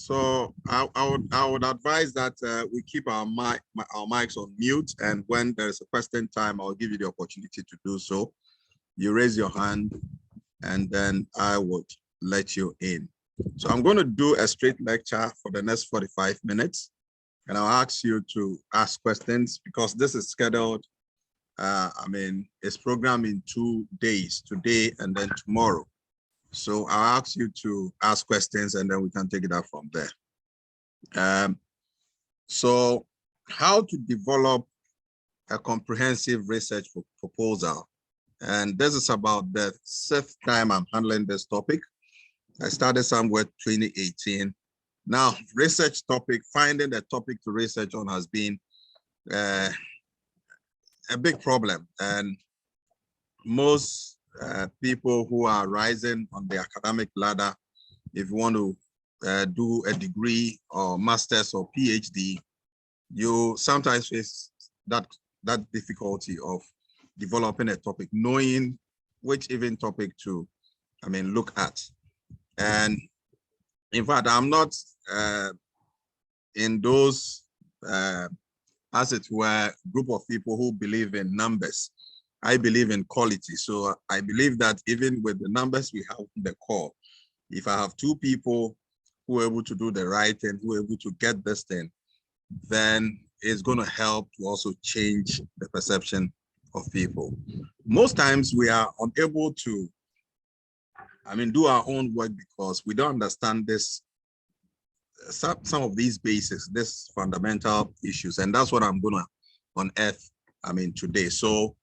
So I would advise that we keep our mics on mute, and when there's a question time, I'll give you the opportunity to do so. You raise your hand, and then I would let you in. So I'm going to do a straight lecture for the next 45 minutes, and I'll ask you to ask questions because this is scheduled. It's programmed in 2 days, today and then tomorrow. So I'll ask you to ask questions and then we can take it up from there. So how to develop a comprehensive research proposal. And this is about the 6th time I'm handling this topic. I started somewhere 2018. Now, research topic, finding a topic to research on has been a big problem. And most people who are rising on the academic ladder, if you want to do a degree or master's or PhD, you sometimes face that difficulty of developing a topic, knowing which even topic to, look at. And in fact, I'm not in those, as it were, group of people who believe in numbers. I believe in quality. So I believe that even with the numbers we have in the core, if I have 2 people who are able to do the right thing, who are able to get this thing, then it's going to help to also change the perception of people. Most times we are unable to, do our own work because we don't understand this, some of these basics, this fundamental issues. And that's what I'm going to unearth, today. So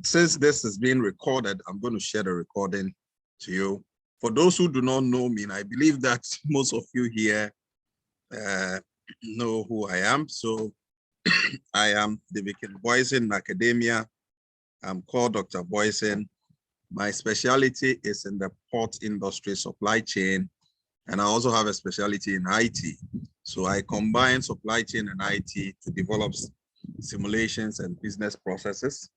since this is being recorded, I'm going to share the recording to you. For those who do not know me, and I believe that most of you here know who I am. So I am the Boison in academia. I'm called Dr. Boison. My specialty is in the port industry supply chain, and I also have a specialty in IT. So I combine supply chain and IT to develop simulations and business processes.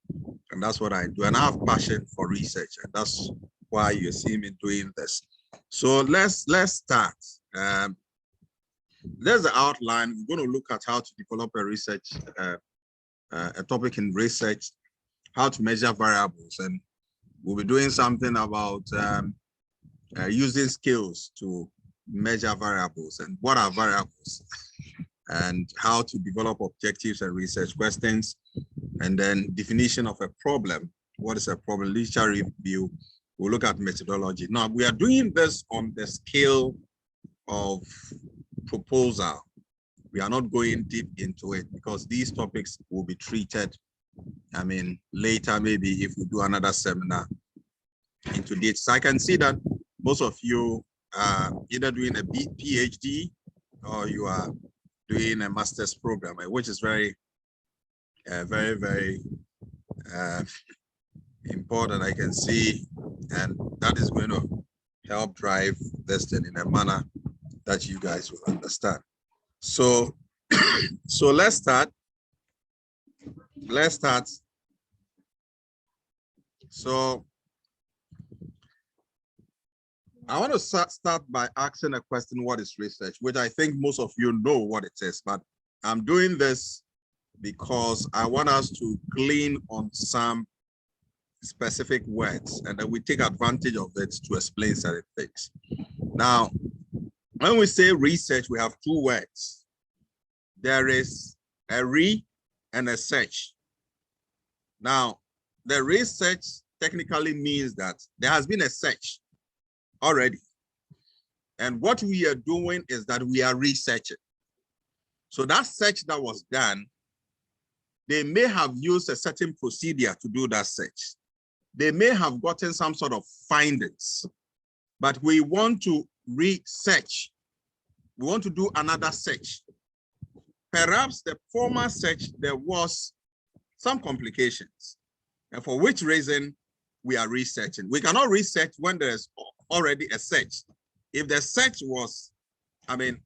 And that's what I do. And I have passion for research. And that's why you see me doing this. So let's start. There's the outline. We're going to look at how to develop a research, a topic in research, how to measure variables. And we'll be doing something about using skills to measure variables and what are variables and how to develop objectives and research questions, and then definition of a problem. What is a problem? Literature review. We'll look at methodology. Now, we are doing this on the scale of proposal. We are not going deep into it because these topics will be treated, later, maybe if we do another seminar into this. So I can see that most of you are either doing a PhD or you are doing a master's program, which is very, very important, I can see, and that is going to help drive this thing in a manner that you guys will understand. So, so let's start. So I want to start by asking a question, what is research? Which I think most of you know what it is, but I'm doing this because I want us to glean on some specific words and then we take advantage of it to explain certain things. Now, when we say research, we have 2 words. There is a re and a search. Now, the research technically means that there has been a search already. And what we are doing is that we are researching. So that search that was done, they may have used a certain procedure to do that search. They may have gotten some sort of findings, but we want to research. We want to do another search. Perhaps the former search, there was some complications, and for which reason we are researching. We cannot research when there's already a search. If the search was,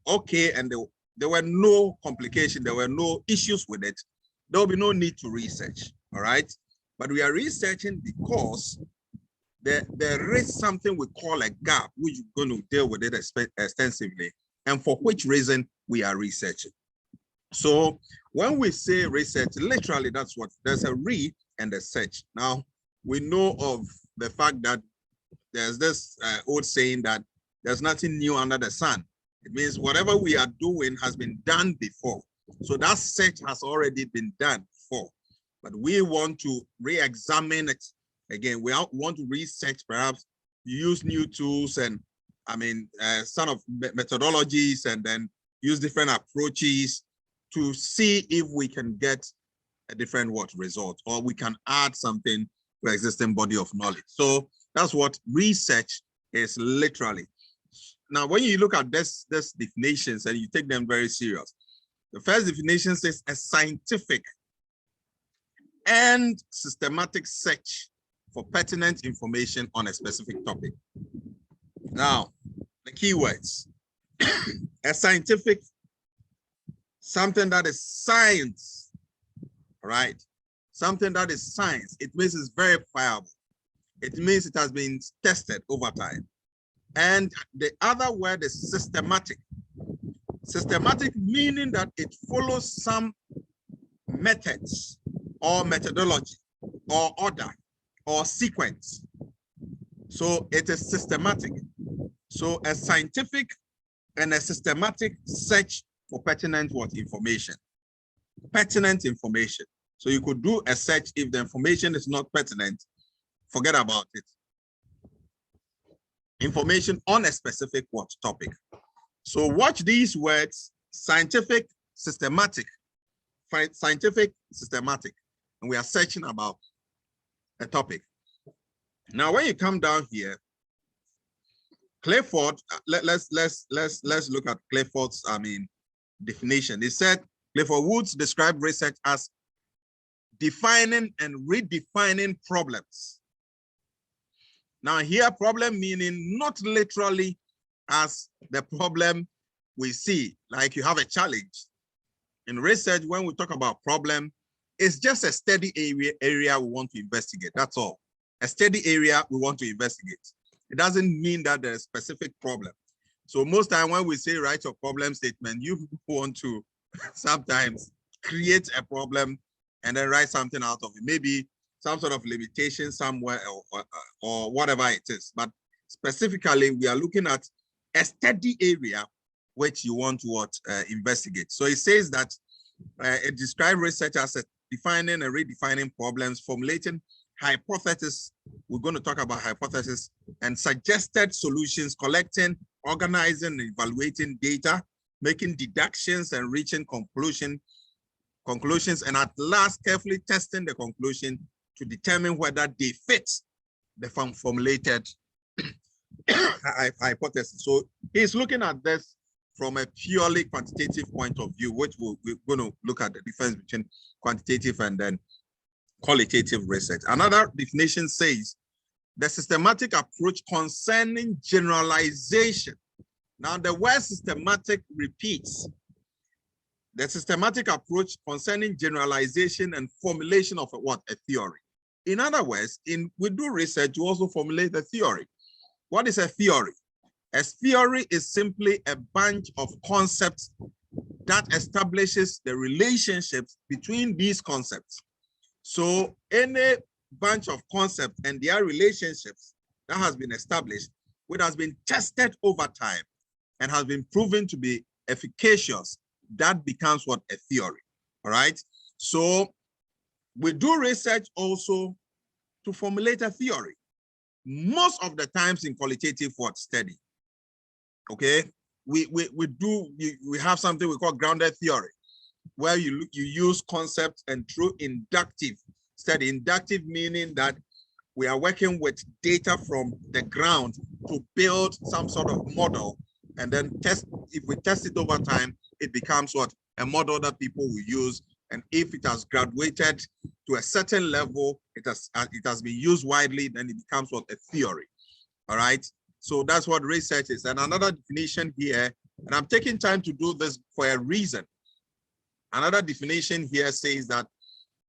okay, and there were no complications, there were no issues with it, there will be no need to research, all right? But we are researching because there is something we call a gap, which we're going to deal with it extensively. and for which reason we are researching. So when we say research, literally that's what, there's a re and a search. Now, we know of the fact that there's this old saying that there's nothing new under the sun. It means whatever we are doing has been done before. So that search has already been done before, but we want to re-examine it again. We want to research, perhaps use new tools and sort of methodologies, and then use different approaches to see if we can get a different result, or we can add something to existing body of knowledge. So that's what research is literally. Now, when you look at this definitions and you take them very serious, the first definition says a scientific and systematic search for pertinent information on a specific topic. Now, the key words: a scientific, something that is science, right? Something that is science. It means it's verifiable. It means it has been tested over time. And the other word is systematic. Systematic meaning that it follows some methods or methodology or order or sequence. So it is systematic. So a scientific and a systematic search for pertinent information. Pertinent information. So you could do a search. If the information is not pertinent, forget about it. Information on a specific topic. So watch these words: scientific, systematic, scientific, systematic, and we are searching about a topic. Now, when you come down here, Clifford, let's look at Clifford's definition. He said Clifford Woods described research as defining and redefining problems. Now here, problem meaning not literally as the problem we see, like you have a challenge. In research, when we talk about problem, it's just a steady area we want to investigate. That's all. A steady area we want to investigate. It doesn't mean that there's a specific problem. So most time when we say write a problem statement, you want to sometimes create a problem and then write something out of it. Maybe some sort of limitation somewhere or whatever it is. But specifically, we are looking at a steady area which you want to investigate. So it says that it describes research as defining and redefining problems, formulating hypotheses. We're going to talk about hypotheses and suggested solutions, collecting, organizing, and evaluating data, making deductions and reaching conclusions, and at last carefully testing the conclusion to determine whether they fit the formulated hypothesis. So he's looking at this from a purely quantitative point of view, which we're going to look at the difference between quantitative and then qualitative research. Another definition says the systematic approach concerning generalization. Now the word systematic repeats. The systematic approach concerning generalization and formulation of a theory. In other words, we do research, you also formulate a theory. What is a theory? A theory is simply a bunch of concepts that establishes the relationships between these concepts. So any bunch of concepts and their relationships that has been established, which has been tested over time and has been proven to be efficacious, that becomes what? A theory. All right. So we do research also to formulate a theory. Most of the times in qualitative study, okay, we have something we call grounded theory, where you use concepts and through inductive study. Inductive meaning that we are working with data from the ground to build some sort of model, and then test. If we test it over time, it becomes what? A model that people will use. And if it has graduated to a certain level, it has been used widely, then it becomes what? A theory. All right. So that's what research is. And another definition here, and I'm taking time to do this for a reason. Another definition here says that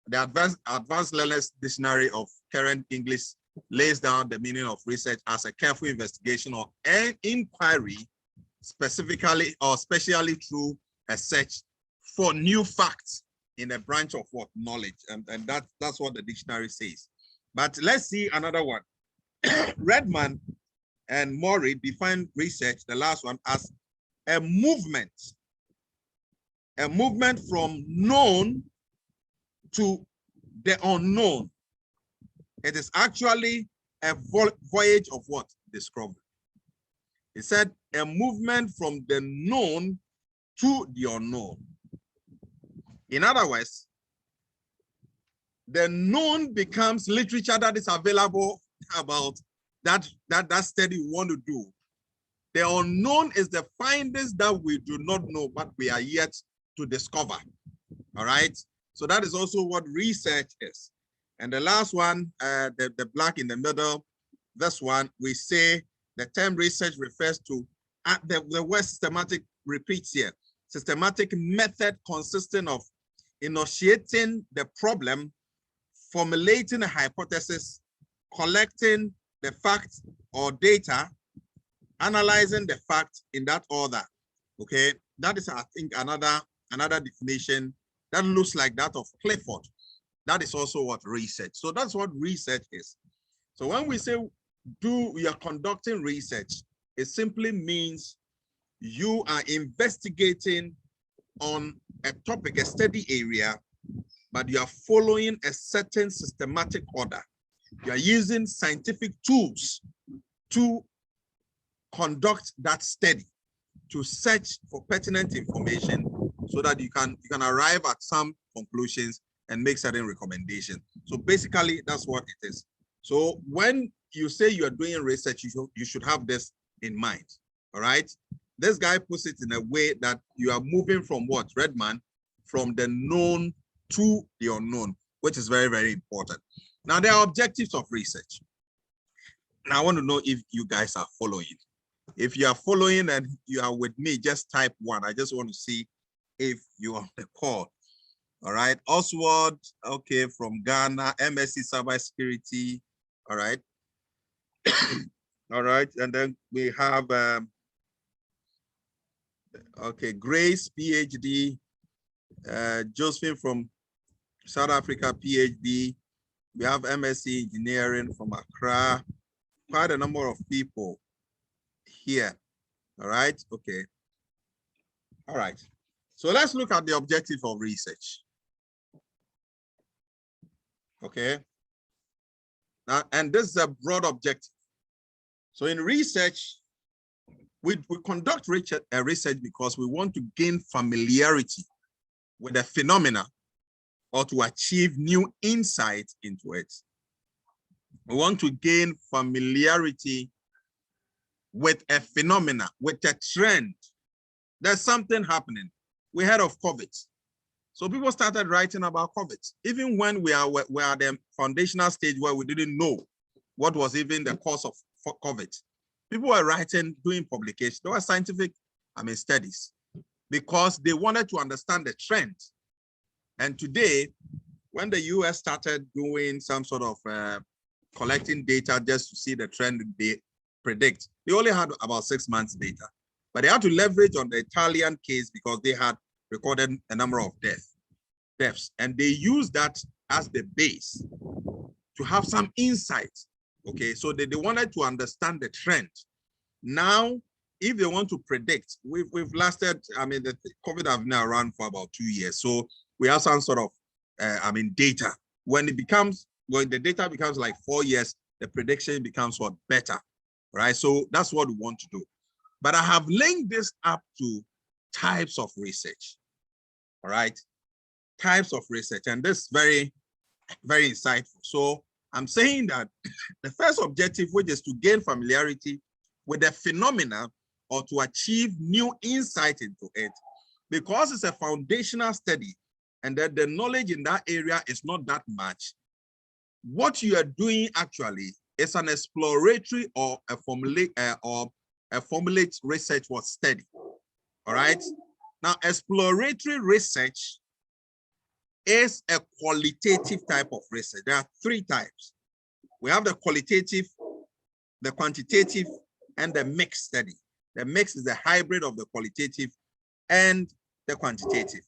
the Advanced Learners Dictionary of Current English lays down the meaning of research as a careful investigation or an inquiry specifically or especially through a search for new facts in a branch of what knowledge, and that's what the dictionary says. But let's see another one. Redman and Maury define research, the last one, as a movement from known to the unknown. It is actually a voyage of what? Discovery. He said a movement from the known to the unknown. In other words, the known becomes literature that is available about that study we want to do. The unknown is the findings that we do not know, but we are yet to discover. All right. So that is also what research is. And the last one, the black in the middle, this one, we say the term research refers to the word systematic repeats here. Systematic method consisting of initiating the problem, formulating a hypothesis, collecting the facts or data, analyzing the fact in that order. Okay, that is, I think, another definition that looks like that of Clifford. That is also what research. So that's what research is. So when we say we are conducting research, it simply means you are investigating on a topic, a study area, but you are following a certain systematic order. You are using scientific tools to conduct that study, to search for pertinent information so that you can arrive at some conclusions and make certain recommendations. So basically, that's what it is. So when you say you are doing research, you should have this in mind. All right. This guy puts it in a way that you are moving from what, Redman, from the known to the unknown, which is very, very important. Now, there are objectives of research. Now, I want to know if you guys are following. If you are following and you are with me, just type 1. I just want to see if you are on the call. All right. Oswald, okay, from Ghana, MSc Cybersecurity. All right. All right. And then we have, okay, Grace, PhD. Josephine from South Africa, PhD. We have MSc Engineering from Accra. Quite a number of people here. All right. Okay. All right. So let's look at the objective of research. Okay. Now, and this is a broad objective. So in research, we conduct research because we want to gain familiarity with a phenomena or to achieve new insight into it. We want to gain familiarity with a phenomena, with a trend. There's something happening. We heard of COVID. So people started writing about COVID. Even when we are at the foundational stage where we didn't know what was even the cause of COVID. People were writing, doing publications. There were scientific, studies, because they wanted to understand the trend. And today, when the US started doing some sort of collecting data just to see the trend they predict, they only had about 6 months data. But they had to leverage on the Italian case because they had recorded a number of deaths. And they used that as the base to have some insight. Okay, so they wanted to understand the trend. Now, if they want to predict, we've lasted, the COVID have now run for about 2 years. So we have some sort of, data. When the data becomes like 4 years, the prediction becomes what, better, right? So that's what we want to do. But I have linked this up to types of research, all right? Types of research, and this is very, very insightful. So I'm saying that the first objective, which is to gain familiarity with the phenomena or to achieve new insight into it, because it's a foundational study and that the knowledge in that area is not that much, what you are doing actually is an exploratory or a formulate research or study. All right. Now, exploratory research is a qualitative type of research. There are 3 types. We have the qualitative, the quantitative, and the mixed study. The mix is the hybrid of the qualitative and the quantitative.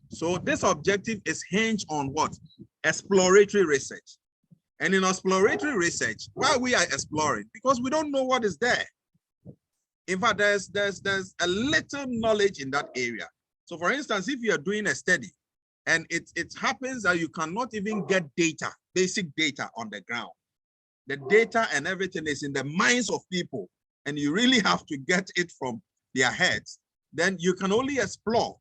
So this objective is hinged on what? Exploratory research. And in exploratory research, why we are exploring? Because we don't know what is there. In fact, there's a little knowledge in that area. So for instance, if you are doing a study and it happens that you cannot even get data, basic data on the ground. The data and everything is in the minds of people, and you really have to get it from their heads. Then you can only explore.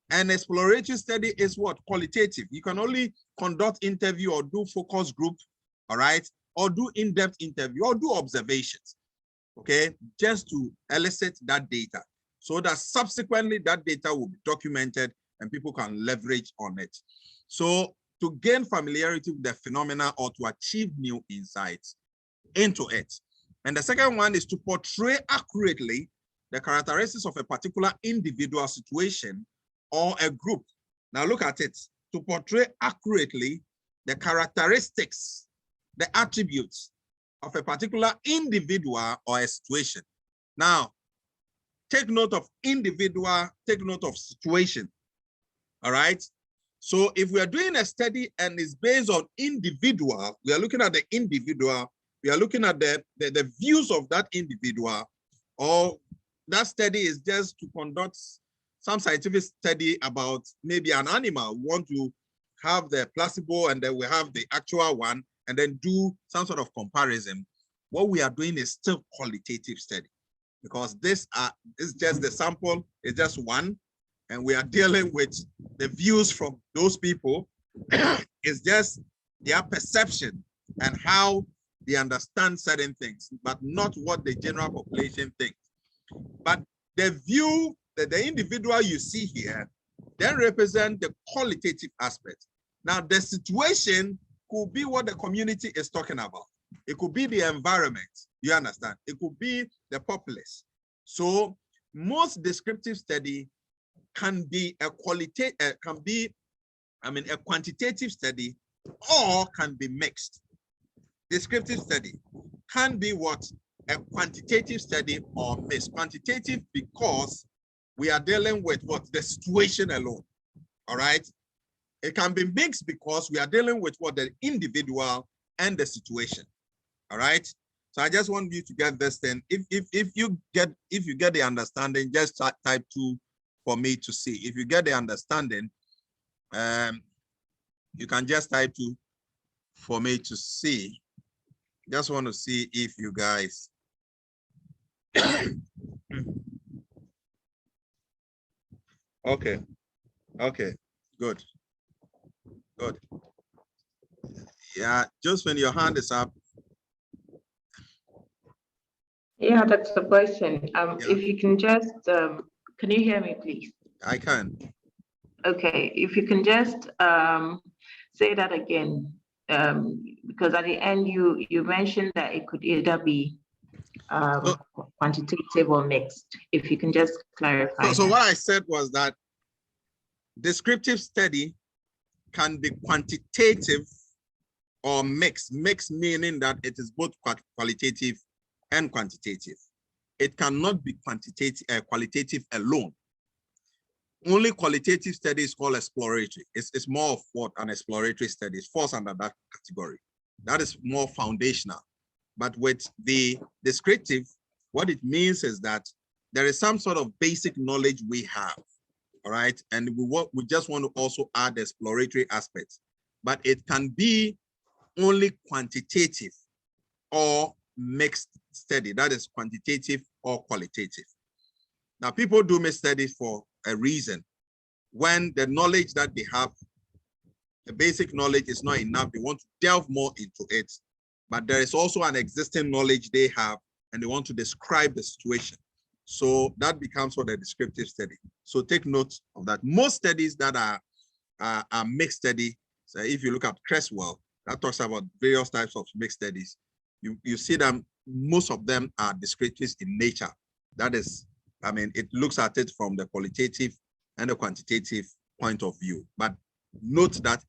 And exploratory study is what? Qualitative. You can only conduct interview or do focus group, all right? Or do in-depth interview or do observations, okay? Just to elicit that data so that subsequently that data will be documented and people can leverage on it. So to gain familiarity with the phenomena or to achieve new insights into it. And the second one is to portray accurately the characteristics of a particular individual situation or a group. Now look at it. To portray accurately the characteristics, the attributes of a particular individual or a situation. Now, take note of individual, take note of situation. All right. So if we are doing a study and it's based on individual, we are looking at the individual, we are looking at the views of that individual, or that study is just to conduct some scientific study about maybe an animal. We want to have the placebo and then we have the actual one and then do some sort of comparison. What we are doing is still qualitative study because this is just the sample, it's just one, and we are dealing with the views from those people. It's just their perception and how they understand certain things, but not what the general population thinks. But the view that the individual you see here then represent the qualitative aspect. Now, the situation could be what the community is talking about. It could be the environment, you understand? It could be the populace. So most descriptive study can be a quantitative study or can be mixed. Descriptive study can be what? A quantitative study or mixed. Quantitative because we are dealing with what? The situation alone, all right? It can be mixed because we are dealing with what? The individual and the situation, all right? So I just want you to get this thing. If you get the understanding, just type 2 for me to see. If you get the understanding, you can just type 2 for me to see. Just want to see if you guys. Okay, good. Yeah, just when your hand is up. Yeah, that's the question. Yeah. If you can just, can you hear me, please? I can. Okay, if you can just say that again, because at the end you mentioned that it could either be quantitative or mixed. If you can just clarify. So what I said was that descriptive study can be quantitative or mixed. Mixed meaning that it is both qualitative and quantitative. It cannot be qualitative alone. Only qualitative study is called exploratory. It's more of what an exploratory study falls under that category. That is more foundational. But with the descriptive, what it means is that there is some sort of basic knowledge we have, all right? And we just want to also add the exploratory aspects. But it can be only quantitative or mixed study. That is quantitative or qualitative. Now, people do mixed studies for a reason. When the knowledge that they have, the basic knowledge is not enough, they want to delve more into it. But there is also an existing knowledge they have, and they want to describe the situation. So that becomes what a descriptive study. So take note of that. Most studies that are mixed study, so if you look at Creswell, that talks about various types of mixed studies. You see them, most of them are descriptive in nature. That is, I mean, it looks at it from the qualitative and the quantitative point of view. But note that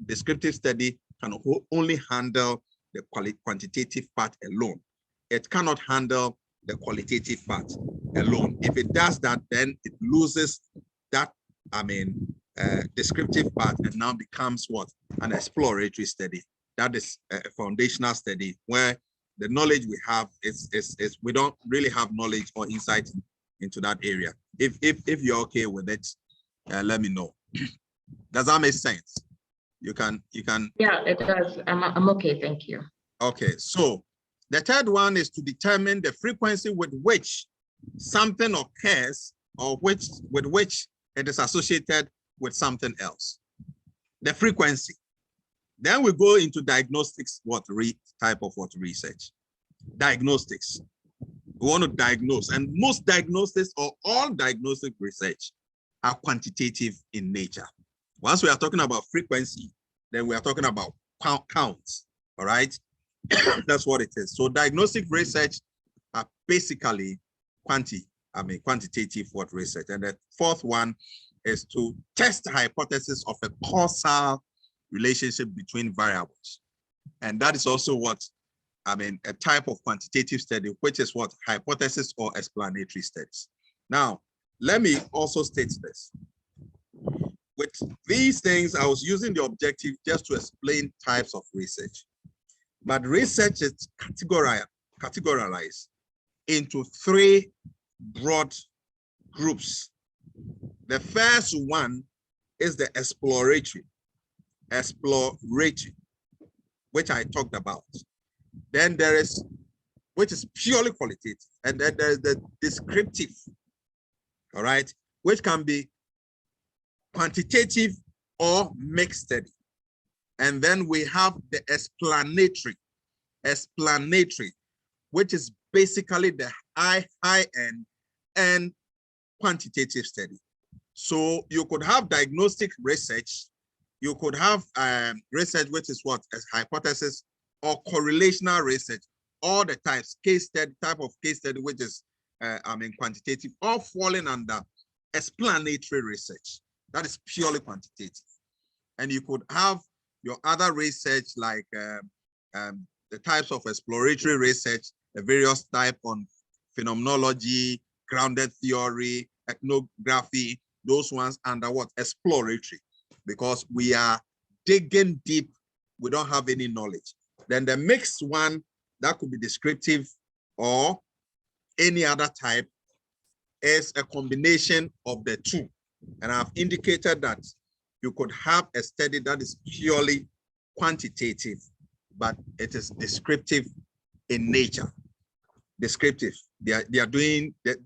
descriptive study can only handle the quantitative part alone. It cannot handle the qualitative part alone. If it does that, then it loses that, descriptive part and now becomes what? An exploratory study. That is a foundational study where the knowledge we have is we don't really have knowledge or insight into that area. If you're okay with it, let me know. Does that make sense? You can. Yeah, it does. I'm okay, thank you. Okay, so the third one is to determine the frequency with which something occurs or with which it is associated with something else. The frequency. Then we go into diagnostics, type of research. Diagnostics. We want to diagnose, and most diagnostics or all diagnostic research are quantitative in nature. Once we are talking about frequency, then we are talking about counts, all right? That's what it is. So diagnostic research are basically quantitative research. And the fourth one is to test the hypothesis of a causal relationship between variables. And that is also what, a type of quantitative study, which is what? Hypothesis or explanatory studies. Now, let me also state this. With these things, I was using the objective just to explain types of research. But research is categorized into three broad groups. The first one is the exploratory, which I talked about. Then there is, which is purely qualitative, and then there is the descriptive, all right, which can be quantitative or mixed study. And then we have the explanatory, which is basically the high-end and quantitative study. So you could have diagnostic research, you could have research which is what? As hypothesis or correlational research, all the types, type of case study which is quantitative, all falling under explanatory research. That is purely quantitative. And you could have your other research like the types of exploratory research, the various types on phenomenology, grounded theory, ethnography, those ones under what? Exploratory, because we are digging deep, we don't have any knowledge. Then the mixed one, that could be descriptive or any other type, is a combination of the two. And I've indicated that you could have a study that is purely quantitative, but it is descriptive in nature. Descriptive. They're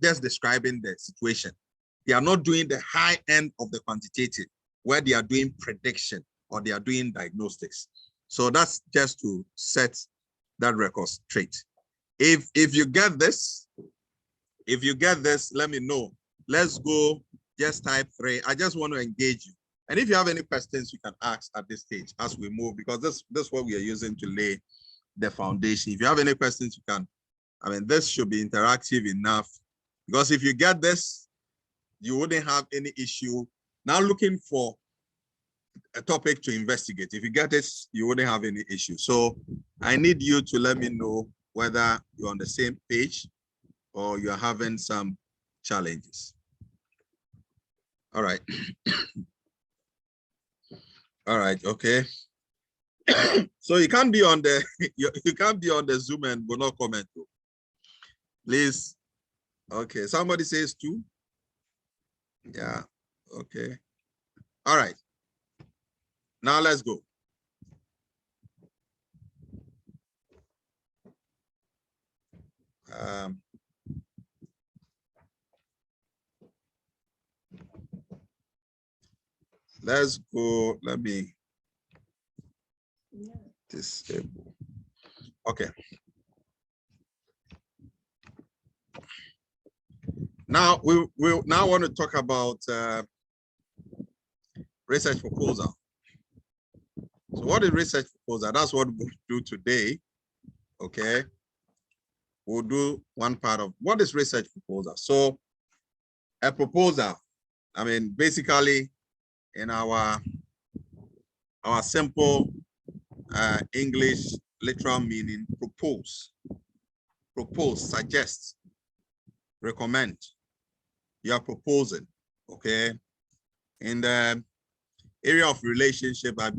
just describing the situation. They are not doing the high end of the quantitative, where they are doing prediction or they are doing diagnostics. So that's just to set that record straight. If you get this, let me know. Let's go. Just type 3. I just want to engage you. And if you have any questions, you can ask at this stage as we move, because this is what we are using to lay the foundation. If you have any questions, you can. This should be interactive enough, because if you get this, you wouldn't have any issue now looking for a topic to investigate. If you get this, you wouldn't have any issue. So I need you to let me know whether you're on the same page or you're having some challenges. All right. All right, okay. So you can't be on the you can't be on the Zoom and will not comment. Please. Okay, somebody says 2. Yeah, okay. All right. Now let's go. Let's go. Let me disable. Okay. Now we now want to talk about research proposal. So what is research proposal? That's what we'll do today. Okay. We'll do one part of what is research proposal. So a proposal, basically in our simple English literal meaning, propose, suggest, recommend, you are proposing, okay? In the area of relationship, I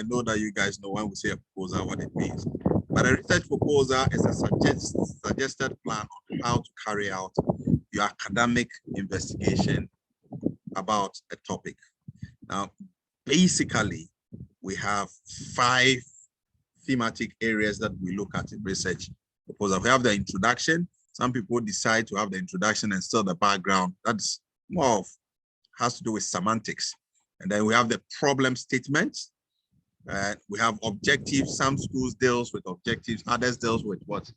know that you guys know when we say a proposal, what it means. But a research proposal is a suggested plan on how to carry out your academic investigation about a topic. Now, basically, we have 5 thematic areas that we look at in research proposal. We have the introduction. Some people decide to have the introduction and still the background. That's more of, has to do with semantics. And then we have the problem statement. We have objectives. Some schools deals with objectives, others deals with what?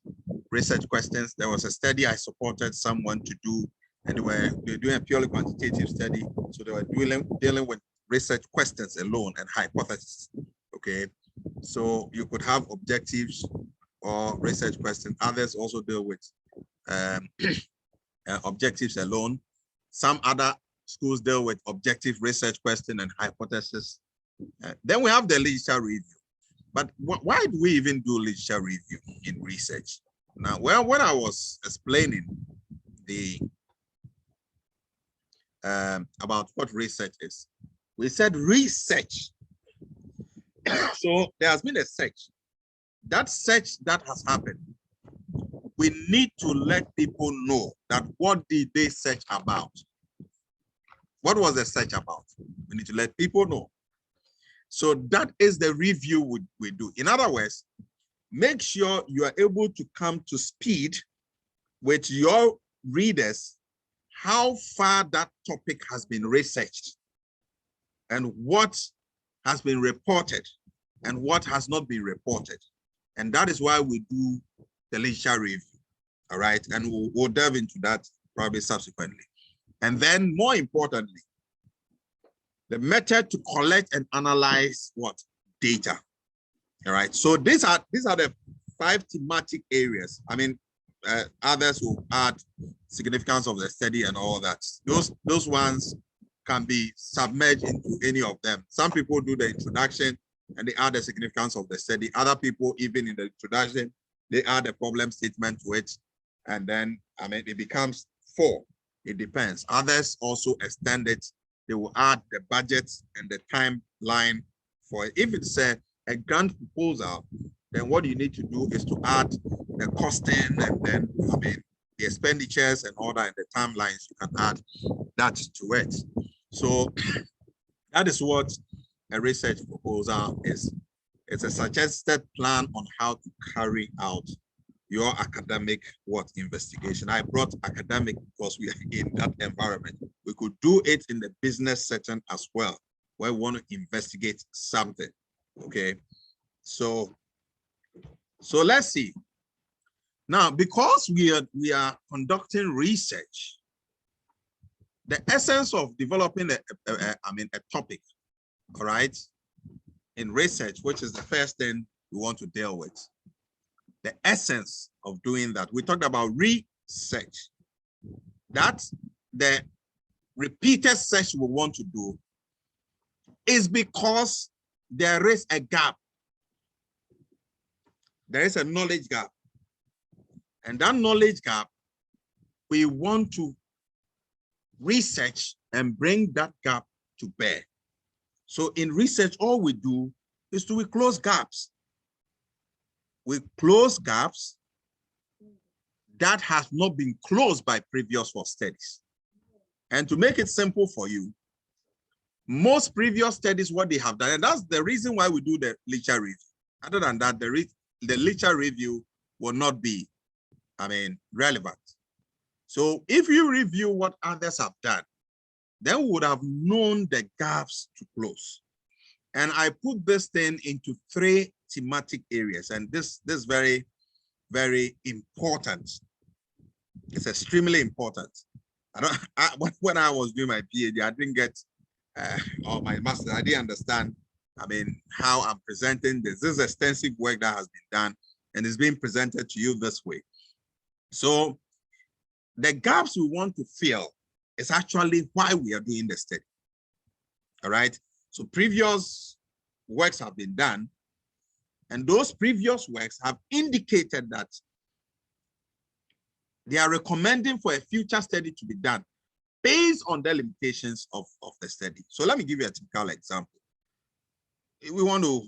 Research questions. There was a study I supported someone to do, and they were doing a purely quantitative study. So they were dealing with research questions alone and hypotheses. Okay. So you could have objectives or research questions. Others also deal with objectives alone. Some other schools deal with objective research question and hypothesis. Then we have the literature review. But why do we even do literature review in research? Now, well, when I was explaining the about what research is, we said research. So there has been a search. That search that has happened, we need to let people know that what did they search about? What was the search about? We need to let people know. So that is the review we do. In other words, make sure you are able to come to speed with your readers how far that topic has been researched and what has been reported and what has not been reported. And that is why we do the literature review, all right? And we'll delve into that probably subsequently. And then more importantly, the method to collect and analyze what? Data, all right? So these are the 5 thematic areas. I mean, others will add significance of the study and all that. Those ones can be submerged into any of them. Some people do the introduction and they add the significance of the study. Other people, even in the introduction, they add a problem statement to it. And then, I mean, it becomes 4. It depends. Others also extend it. They will add the budget and the timeline for it. If it's a grant proposal, then what you need to do is to add the costing and then, I mean, the expenditures and all that, and the timelines, you can add that to it. So that is what a research proposal is. It's a suggested plan on how to carry out your academic investigation. I brought academic because we are in that environment. We could do it in the business setting as well, where we want to investigate something. Okay, so let's see. Now, because we are conducting research, the essence of developing a topic, all right, in research, which is the first thing we want to deal with. The essence of doing that, we talked about research. That's the repeated search we want to do is because there is a gap. There is a knowledge gap. And that knowledge gap, we want to research and bring that gap to bear. So in research, all we do is to close gaps. We close gaps that has not been closed by previous work studies. And to make it simple for you, most previous studies, what they have done, and that's the reason why we do the literature review. Other than that, the literature review will not be, I mean, relevant. So if you review what others have done, then we would have known the gaps to close. And I put this thing into 3 thematic areas, and this is very, very important. It's extremely important. When I was doing my PhD, I didn't get, or my master, I didn't understand, I mean, how I'm presenting this. This is extensive work that has been done, and it's being presented to you this way. So the gaps we want to fill is actually why we are doing the study. All right. So previous works have been done, and those previous works have indicated that They are recommending for a future study to be done based on the limitations of the study. So let me give you a typical example. If we want to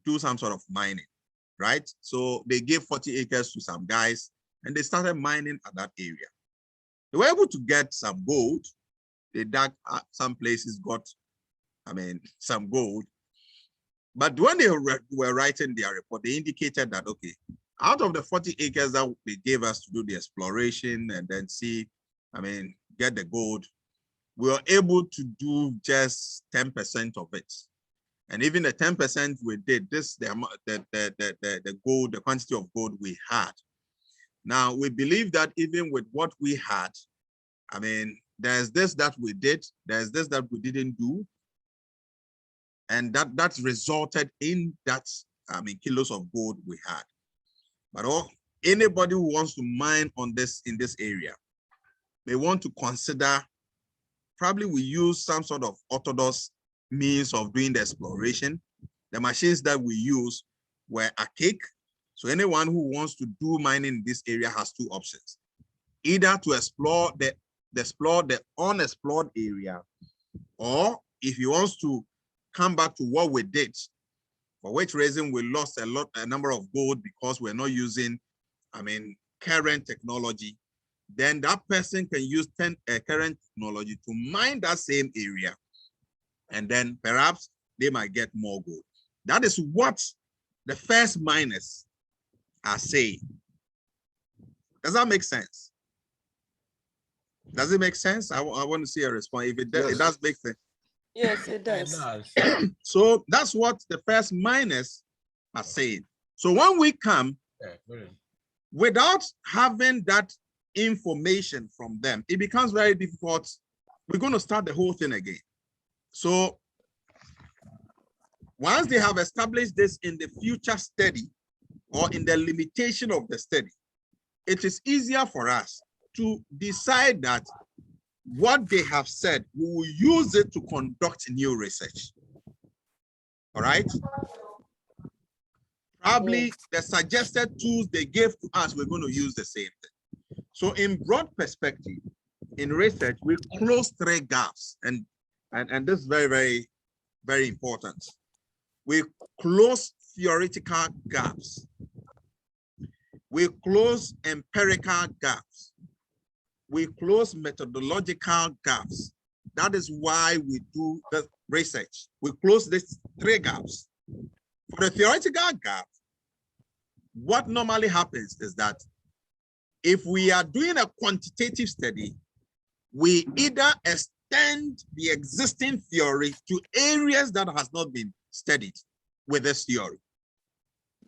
do some sort of mining, right? So they gave 40 acres to some guys and they started mining at that area. They were able to get some gold. They dug some places, got, some gold. But when they were writing their report, they indicated that, okay, out of the 40 acres that they gave us to do the exploration and then see, get the gold, we were able to do just 10% of it. And even the 10% we did, the gold, the quantity of gold we had. Now, we believe that even with what we had, there's this that we did, there's this that we didn't do, and that resulted in that, kilos of gold we had. But anybody who wants to mine on this in this area, they want to consider, probably we use some sort of orthodox means of doing the exploration. The machines that we use were archaic. So anyone who wants to do mining in this area has two options: either to explore the unexplored area, or if he wants to come back to what we did, for which reason we lost a number of gold because we're not using, current technology, then that person can use current technology to mine that same area, and then perhaps they might get more gold. That is what the first miners are saying. Does that make sense? Does it make sense? I want to see a response. If it does, yes. It does make sense. Yes, it does. So that's what the first miners are saying. So when we come, without having that information from them, it becomes very difficult. We're going to start the whole thing again. So once they have established this in the future study or in the limitation of the study, it is easier for us to decide that what they have said, we will use it to conduct new research. All right? Probably the suggested tools they gave to us, we're going to use the same thing. So in broad perspective, in research, we close three gaps, and this is very, very, very important. We close theoretical gaps. We close empirical gaps. We close methodological gaps. That is why we do the research. We close these three gaps. For the theoretical gap, what normally happens is that if we are doing a quantitative study, we either extend the existing theory to areas that has not been studied with this theory,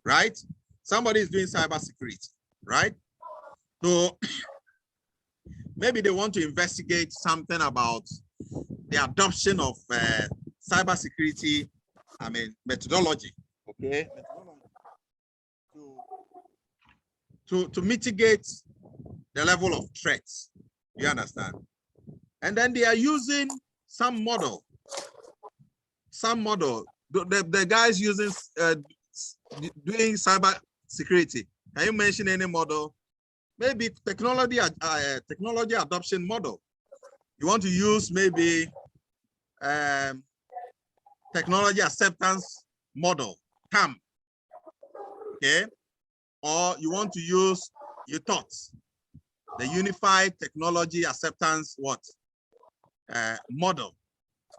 right? Somebody is doing cybersecurity, right? So maybe they want to investigate something about the adoption of cybersecurity, methodology, okay? To mitigate the level of threats, you understand? And then they are using some model. The guys using doing cyber security. Can you mention any model? Maybe technology adoption model. You want to use maybe technology acceptance model, TAM. Okay, or you want to use UTOT, the Unified Technology Acceptance model,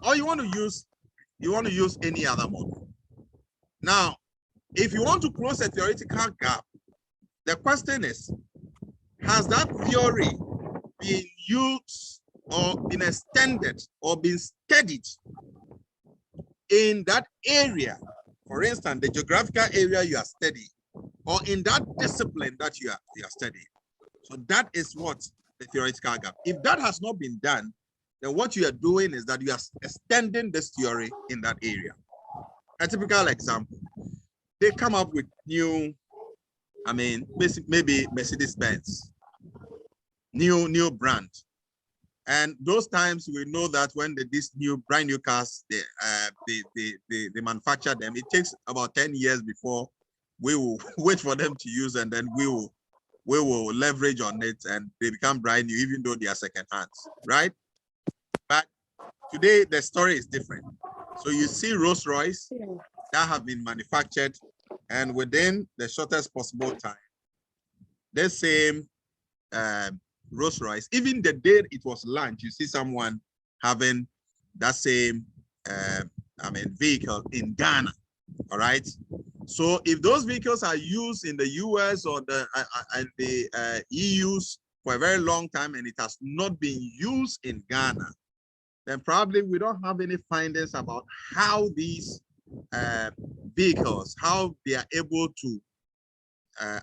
or you want to use any other model. Now, if you want to close a theoretical gap, the question is, has that theory been used or been extended or been studied in that area? For instance, the geographical area you are studying, or in that discipline that you are studying. So that is what the theoretical gap. If that has not been done, then what you are doing is that you are extending this theory in that area. A typical example, they come up with new, maybe Mercedes-Benz, new brand. And those times we know that when these brand new cars, they manufacture them, it takes about 10 years before we will wait for them to use, and then we will we will leverage on it and they become brand new, even though they are second hands, right? But today the story is different. So you see Rolls Royce that have been manufactured, and within the shortest possible time, the same Rolls Royce, even the day it was launched, you see someone having that same vehicle in Ghana. All right. So if those vehicles are used in the US or the EUs for a very long time and it has not been used in Ghana, then probably we don't have any findings about how these vehicles, how they are able to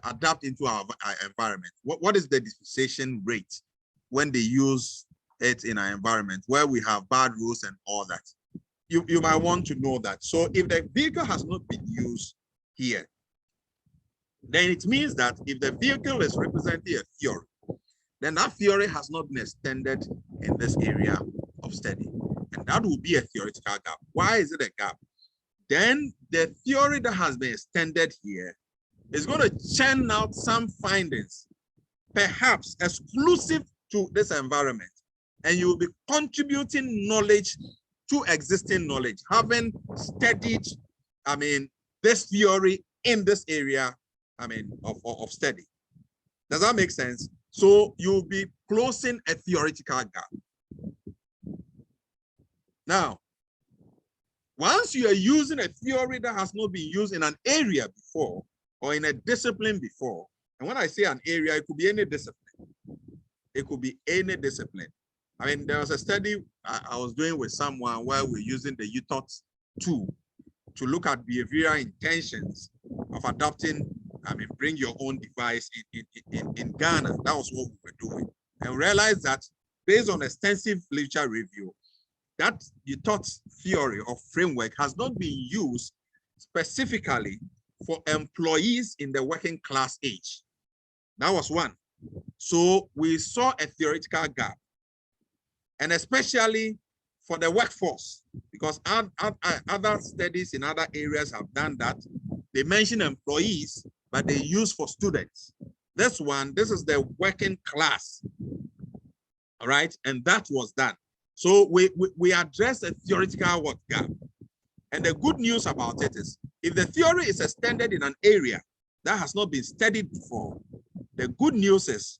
adapt into our environment. What is the depreciation rate when they use it in our environment where we have bad rules and all that? You might want to know that. So if the vehicle has not been used here, then it means that if the vehicle is representing a theory, then that theory has not been extended in this area of study. And that will be a theoretical gap. Why is it a gap? Then the theory that has been extended here is going to churn out some findings, perhaps exclusive to this environment. And you will be contributing knowledge to existing knowledge, having studied, this theory in this area, of study. Does that make sense? So you'll be closing a theoretical gap. Now, once you are using a theory that has not been used in an area before or in a discipline before, and when I say an area, it could be any discipline. It could be any discipline. There was a study I was doing with someone where we're using the UTOT tool to look at behavioral intentions of adopting, bring your own device in Ghana. That was what we were doing. And realized that based on extensive literature review, that UTOT theory or framework has not been used specifically for employees in the working class age. That was one. So we saw a theoretical gap. And especially for the workforce, because other studies in other areas have done that. They mention employees, but they use for students. This is the working class, all right? And that was done. So we address a theoretical gap. And the good news about it is, if the theory is extended in an area that has not been studied before, the good news is,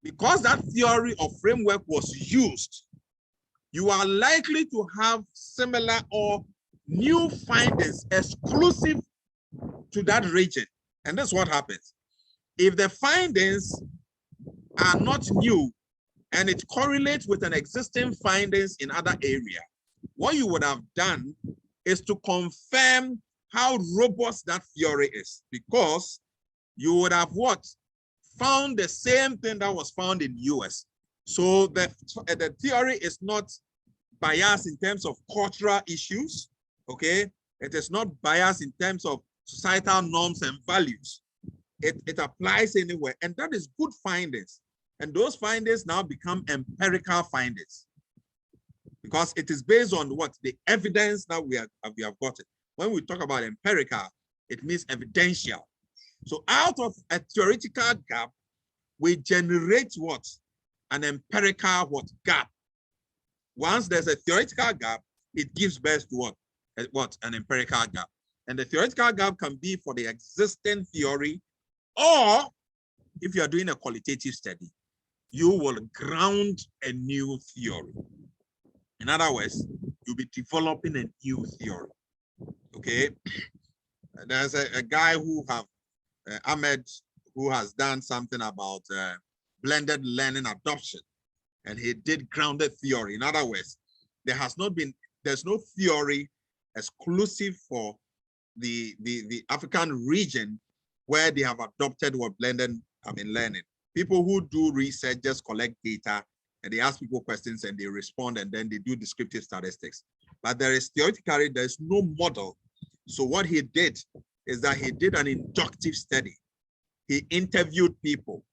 because that theory or framework was used, you are likely to have similar or new findings exclusive to that region. And that's what happens. If the findings are not new and it correlates with an existing findings in other area, what you would have done is to confirm how robust that theory is, because you would have found the same thing that was found in US. So the theory is not biased in terms of cultural issues, okay? It is not biased in terms of societal norms and values. It applies anywhere, and that is good findings. And those findings now become empirical findings, because it is based on the evidence that we have gotten. When we talk about empirical, it means evidential. So out of a theoretical gap, we generate an empirical gap. Once there's a theoretical gap, it gives birth to an empirical gap. And the theoretical gap can be for the existing theory, or if you are doing a qualitative study, you will ground a new theory. In other words, you'll be developing a new theory. Okay. There's a guy who Ahmed, who has done something about blended learning adoption, and he did grounded theory. In other words, there's no theory exclusive for the African region where they have adopted blended learning. People who do research just collect data and they ask people questions and they respond, and then they do descriptive statistics. But there's no model. So what he did is that he did an inductive study. He interviewed people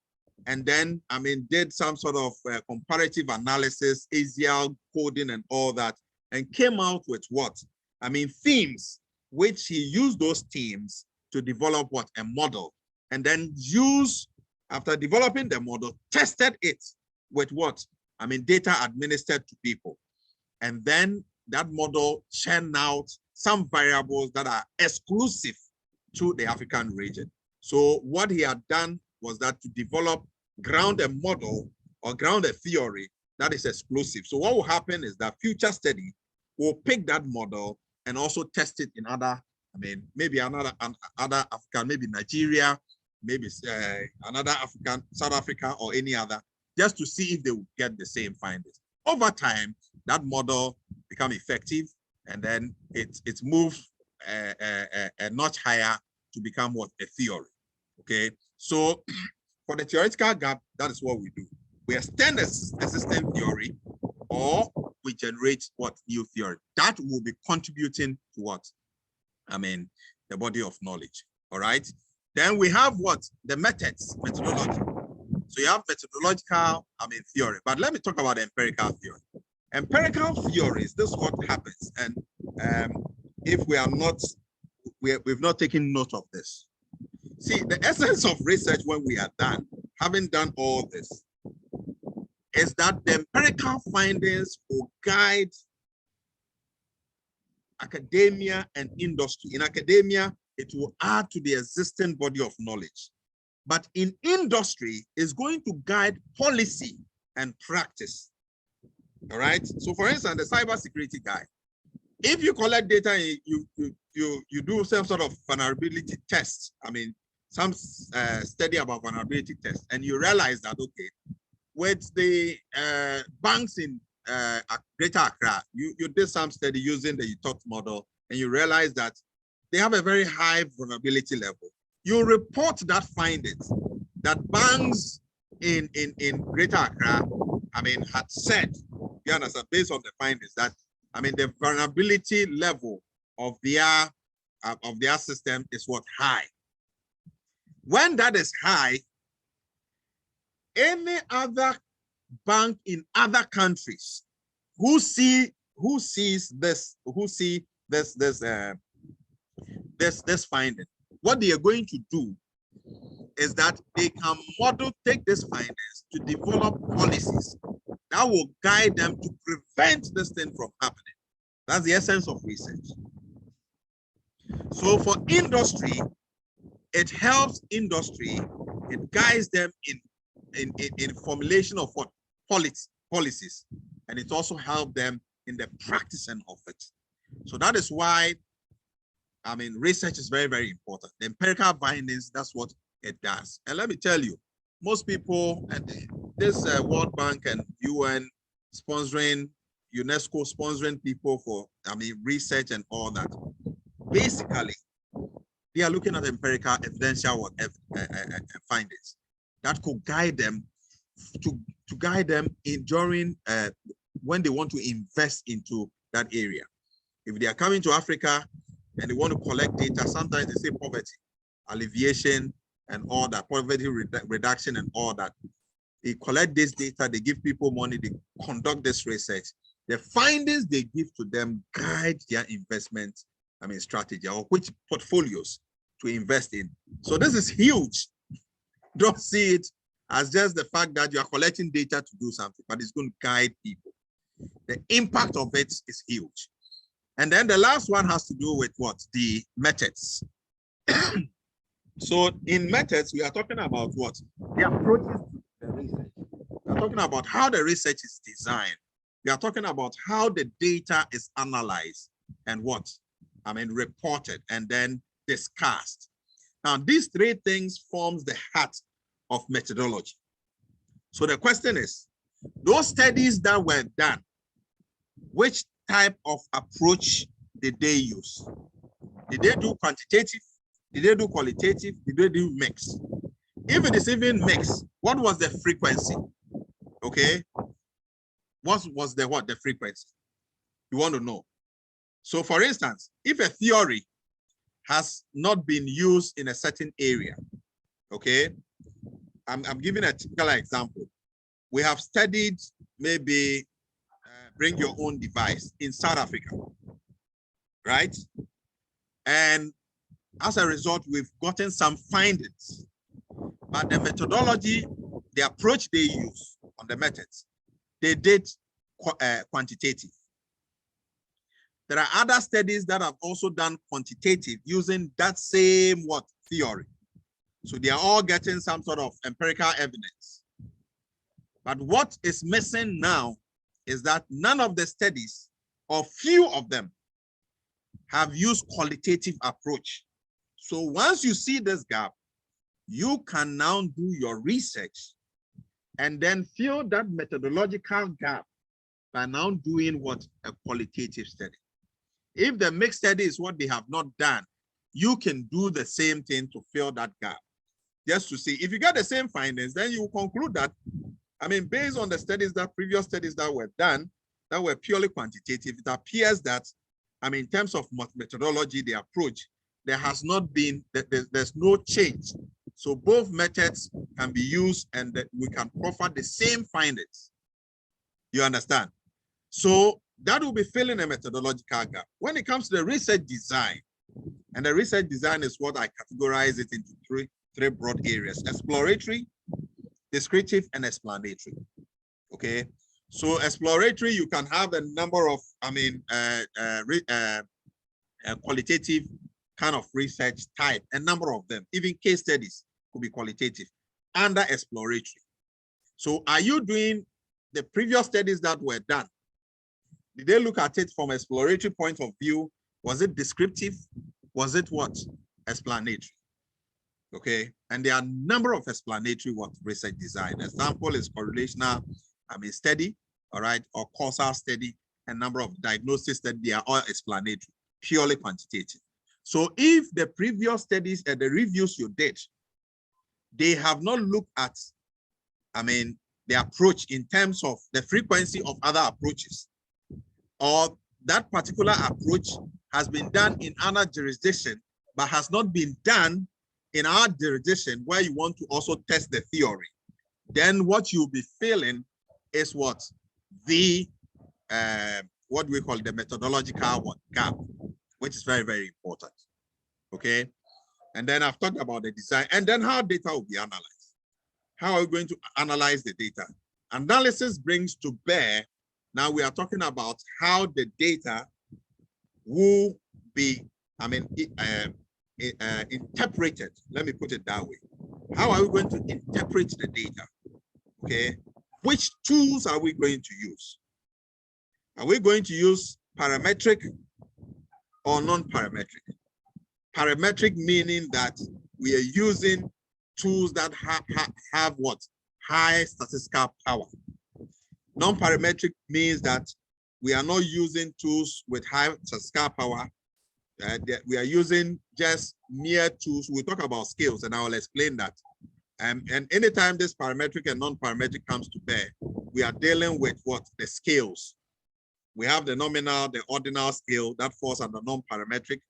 and then, did some sort of comparative analysis, ASIAL coding and all that, and came out with themes, which he used those themes to develop a model, and then use after developing the model, tested it with what? I mean, data administered to people. And then that model churned out some variables that are exclusive to the African region. So what he had done was that to develop, ground a model or ground a theory that is exclusive. So what will happen is that future study will pick that model and also test it in other, I mean, maybe other Africa, maybe Nigeria, maybe another African, South Africa, or any other, just to see if they will get the same findings. Over time, that model become effective, and then it's moved a notch higher to become what? A theory. Okay, so for the theoretical gap, that is what we do. We extend the existing theory, or we generate what? New theory. That will be contributing to what? I mean, the body of knowledge. All right. Then we have what? The methods, methodology. So you have methodological, I mean, theory. But let me talk about empirical theory. Empirical theories, this is what happens. And if we are not, we've not taken note of this. See, the essence of research when we are done, having done all this, is that the empirical findings will guide academia and industry. In academia, it will add to the existing body of knowledge. But in industry, it's going to guide policy and practice. All right. So for instance, the cybersecurity guy, if you collect data and you do some sort of vulnerability test, I mean, some study about vulnerability test, and you realize that, okay, with the banks in Greater Accra, you did some study using the UTOT model, and you realize that they have a very high vulnerability level. You report that findings that banks in Greater Accra, I mean, had said, you understand, based on the findings that, I mean, the vulnerability level of their system is what? High. When that is high, any other bank in other countries who sees this finding, what they are going to do is that they can take these findings to develop policies that will guide them to prevent this thing from happening. That's the essence of research. So for industry, it helps industry, it guides them in formulation of what? Policies, and it also helps them in the practicing of it. So that is why, I mean, research is very, very important. The empirical findings, that's what it does. And let me tell you, most people, and this World Bank and UN sponsoring, UNESCO sponsoring people for, I mean, research and all that, basically, they are looking at empirical evidential findings that could guide them to guide them in during when they want to invest into that area. If they are coming to Africa and they want to collect data, sometimes they say poverty alleviation and all that, poverty reduction and all that. They collect this data, they give people money, they conduct this research. The findings they give to them guide their investment, I mean, strategy, or which portfolios to invest in. So this is huge. Don't see it as just the fact that you are collecting data to do something, but it's going to guide people. The impact of it is huge. And then the last one has to do with what? The methods. So in methods, we are talking about what? The approaches to the research. We are talking about how the research is designed. We are talking about how the data is analyzed and what? I mean, reported and then discussed. Now, these three things forms the heart of methodology. So the question is, those studies that were done, which type of approach did they use? Did they do quantitative? Did they do qualitative? Did they do mix? If it is even mixed, what was the frequency? Okay. What was the frequency? You want to know. So for instance, if a theory has not been used in a certain area, okay, I'm giving a typical example. We have studied maybe bring your own device in South Africa, right? And as a result, we've gotten some findings But the methodology, the approach they use on the methods, they did quantitative. There are other studies that have also done quantitative using that same theory. So they are all getting some sort of empirical evidence. But what is missing now is that none of the studies, or few of them, have used qualitative approach. So once you see this gap, you can now do your research and then fill that methodological gap by now doing a qualitative study. If the mixed study is what they have not done, you can do the same thing to fill that gap. Just to see, if you get the same findings, then you conclude that, based on the studies previous studies that were done, that were purely quantitative, it appears that, in terms of methodology, the approach, there has not been, there's no change. So both methods can be used and that we can proffer the same findings. You understand? So that will be filling a methodological gap. When it comes to the research design, and the research design is what I categorize it into three broad areas: exploratory, descriptive, and explanatory. Okay, so exploratory, you can have a number of qualitative kind of research type, a number of them. Even case studies could be qualitative under exploratory. So are you doing the previous studies that were done? Did they look at it from exploratory point of view? Was it descriptive? Was it explanatory? Okay, and there are a number of explanatory research design. Example is correlational study, all right, or causal study, a number of diagnosis study. They are all explanatory, purely quantitative. So if the previous studies and the reviews you did, they have not looked at, the approach in terms of the frequency of other approaches, or that particular approach has been done in another jurisdiction, but has not been done in our jurisdiction where you want to also test the theory, then what you'll be feeling is the what we call the methodological gap, which is very, very important. Okay, and then I've talked about the design, and then how data will be analyzed. How are we going to analyze the data? Analysis brings to bear. Now we are talking about how the data will be, interpreted. Let me put it that way. How are we going to interpret the data? Okay, which tools are we going to use? Are we going to use parametric or non-parametric? Parametric meaning that we are using tools that have high statistical power. Non-parametric means that we are not using tools with high statistical power. We are using just mere tools. We'll talk about scales, and I will explain that. And anytime this parametric and non-parametric comes to bear, we are dealing with the scales. We have the nominal, the ordinal scale that falls under non-parametric.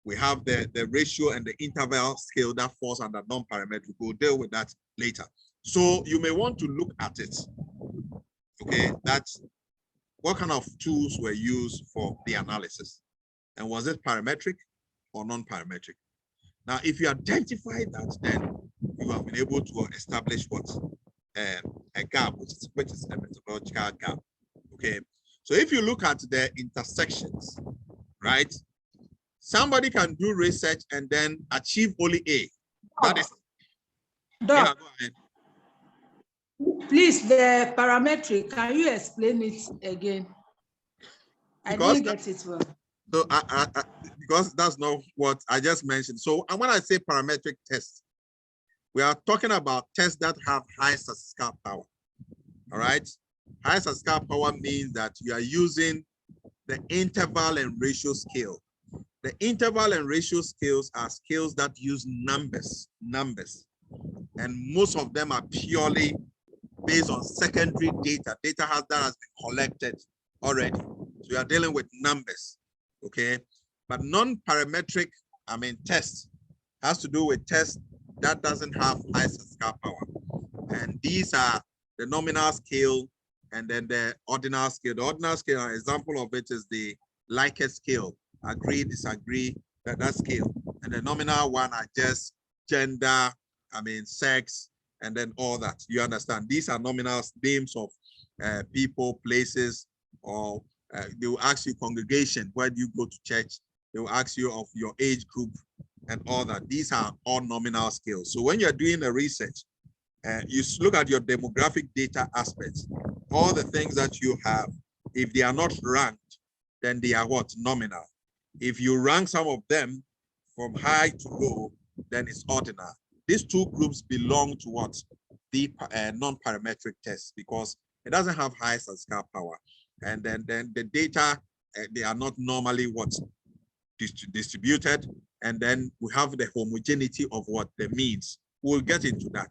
We have the ratio and the interval scale that falls under non-parametric. We'll deal with that later. So you may want to look at it. Okay, that's what kind of tools were used for the analysis. And was it parametric or non-parametric? Now, if you identify that, then you have been able to establish a gap, which is a methodological gap. Okay, so if you look at the intersections, right? Somebody can do research and then achieve only A. That is. Doc, Yeah, go ahead. Please, the parametric, can you explain it again? I didn't get it well. So because that's not what I just mentioned. So when I say parametric tests, we are talking about tests that have high statistical power. All right. High statistical power means that you are using the interval and ratio scale. The interval and ratio scales are scales that use numbers. And most of them are purely based on secondary data. Data that has been collected already. So you are dealing with numbers. Okay. But non-parametric, tests has to do with tests that doesn't have high statistical power. And these are the nominal scale and then the ordinal scale. The ordinal scale, an example of it is the Likert scale. Agree, disagree, that scale. And the nominal one are just gender, I mean, sex, and then all that. You understand? These are nominal names of people, places, or they will ask you congregation, where do you go to church? They will ask you of your age group and all that. These are all nominal scales. So when you're doing a research, you look at your demographic data aspects, all the things that you have. If they are not ranked, then they are what? Nominal. If you rank some of them from high to low, then it's ordinal. These two groups belong to what? The non-parametric test, because it doesn't have high statistical power. And then the data, they are not normally what? Distributed. And then we have the homogeneity of what the means. We'll get into that.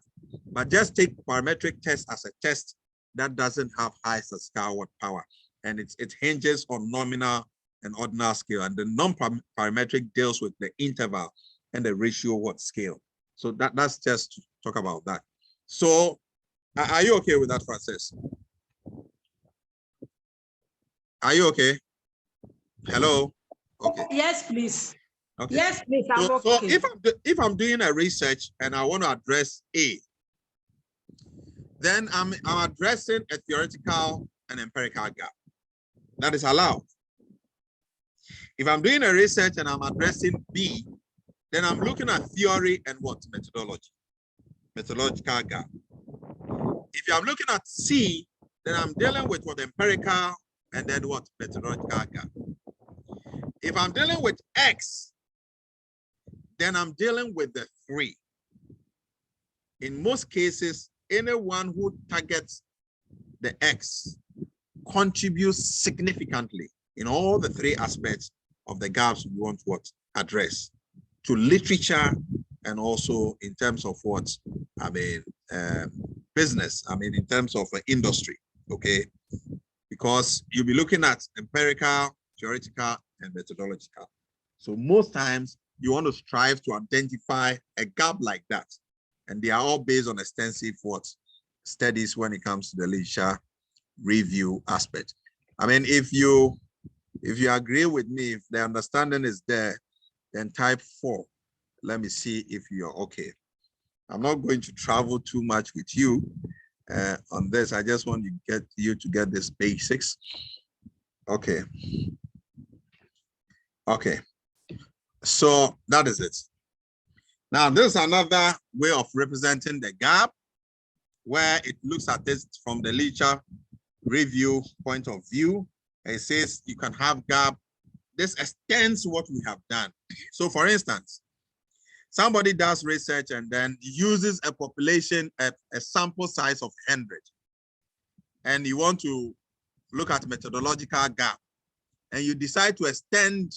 But just take parametric test as a test that doesn't have high statistical power. And it hinges on nominal and ordinal scale. And the non-parametric deals with the interval and the ratio what scale. So that's just to talk about that. So are you okay with that, Francis? Are you okay? Hello? Okay. Yes, please. Okay. Yes, please. I'm okay. So if I'm doing a research and I want to address A, then I'm addressing a theoretical and empirical gap. That is allowed. If I'm doing a research and I'm addressing B, then I'm looking at theory and what? Methodology. Methodological gap. If I'm looking at C, then I'm dealing with what? Empirical and then what? Methodological gap. If I'm dealing with X, then I'm dealing with the 3. In most cases, anyone who targets the X contributes significantly in all the 3 aspects of the gaps we want to address, to literature and also in terms of what, I mean, business, I mean, in terms of industry, okay? Because you'll be looking at empirical, theoretical, and methodological. So most times you want to strive to identify a gap like that. And they are all based on extensive what studies when it comes to the literature review aspect. I mean, if you agree with me, if the understanding is there, then type 4. Let me see if you're okay. I'm not going to travel too much with you on this. I just want to get you to get this basics. Okay. Okay. So that is it. Now, there's another way of representing the gap where it looks at this from the literature review point of view. It says you can have gap. This extends what we have done. So for instance, somebody does research and then uses a population, a sample size of 100. And you want to look at methodological gap. And you decide to extend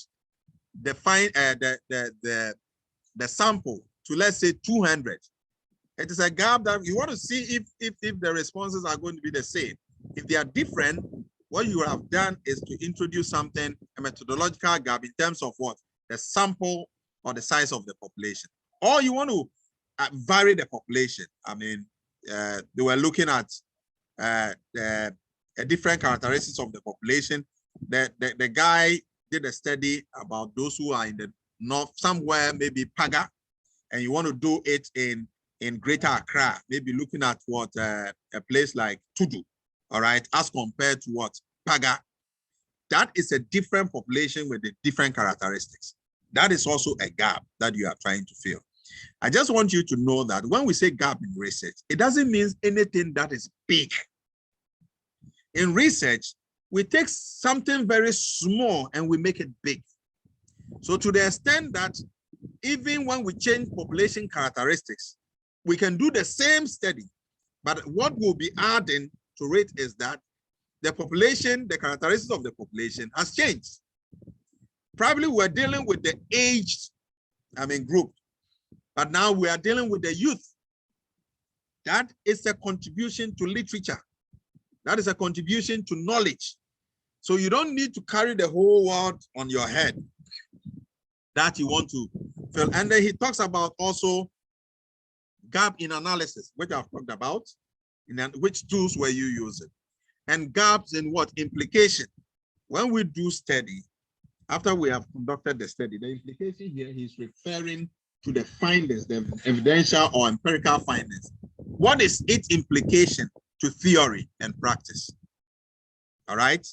the sample to, let's say, 200. It is a gap that you want to see if the responses are going to be the same. If they are different, what you have done is to introduce something, a methodological gap in terms of what? The sample or the size of the population. Or you want to vary the population. I mean, they were looking at different characteristics of the population. The guy did a study about those who are in the north, somewhere, maybe Paga, and you want to do it in Greater Accra, maybe looking at what a place like Tudu, all right, as compared to what Paga. That is a different population with the different characteristics. That is also a gap that you are trying to fill. I just want you to know that when we say gap in research, it doesn't mean anything that is big. In research, we take something very small and we make it big. So to the extent that even when we change population characteristics, we can do the same study, but what we'll be adding to it is that the population, the characteristics of the population has changed. Probably we're dealing with the aged, group, but now we are dealing with the youth. That is a contribution to literature. That is a contribution to knowledge. So you don't need to carry the whole world on your head that you want to fill. And then he talks about also gap in analysis, which I've talked about, which tools were you using? And gaps in what? Implication. When we do study, after we have conducted the study, the implication here, he's referring to the findings, the evidential or empirical findings. What is its implication to theory and practice? All right.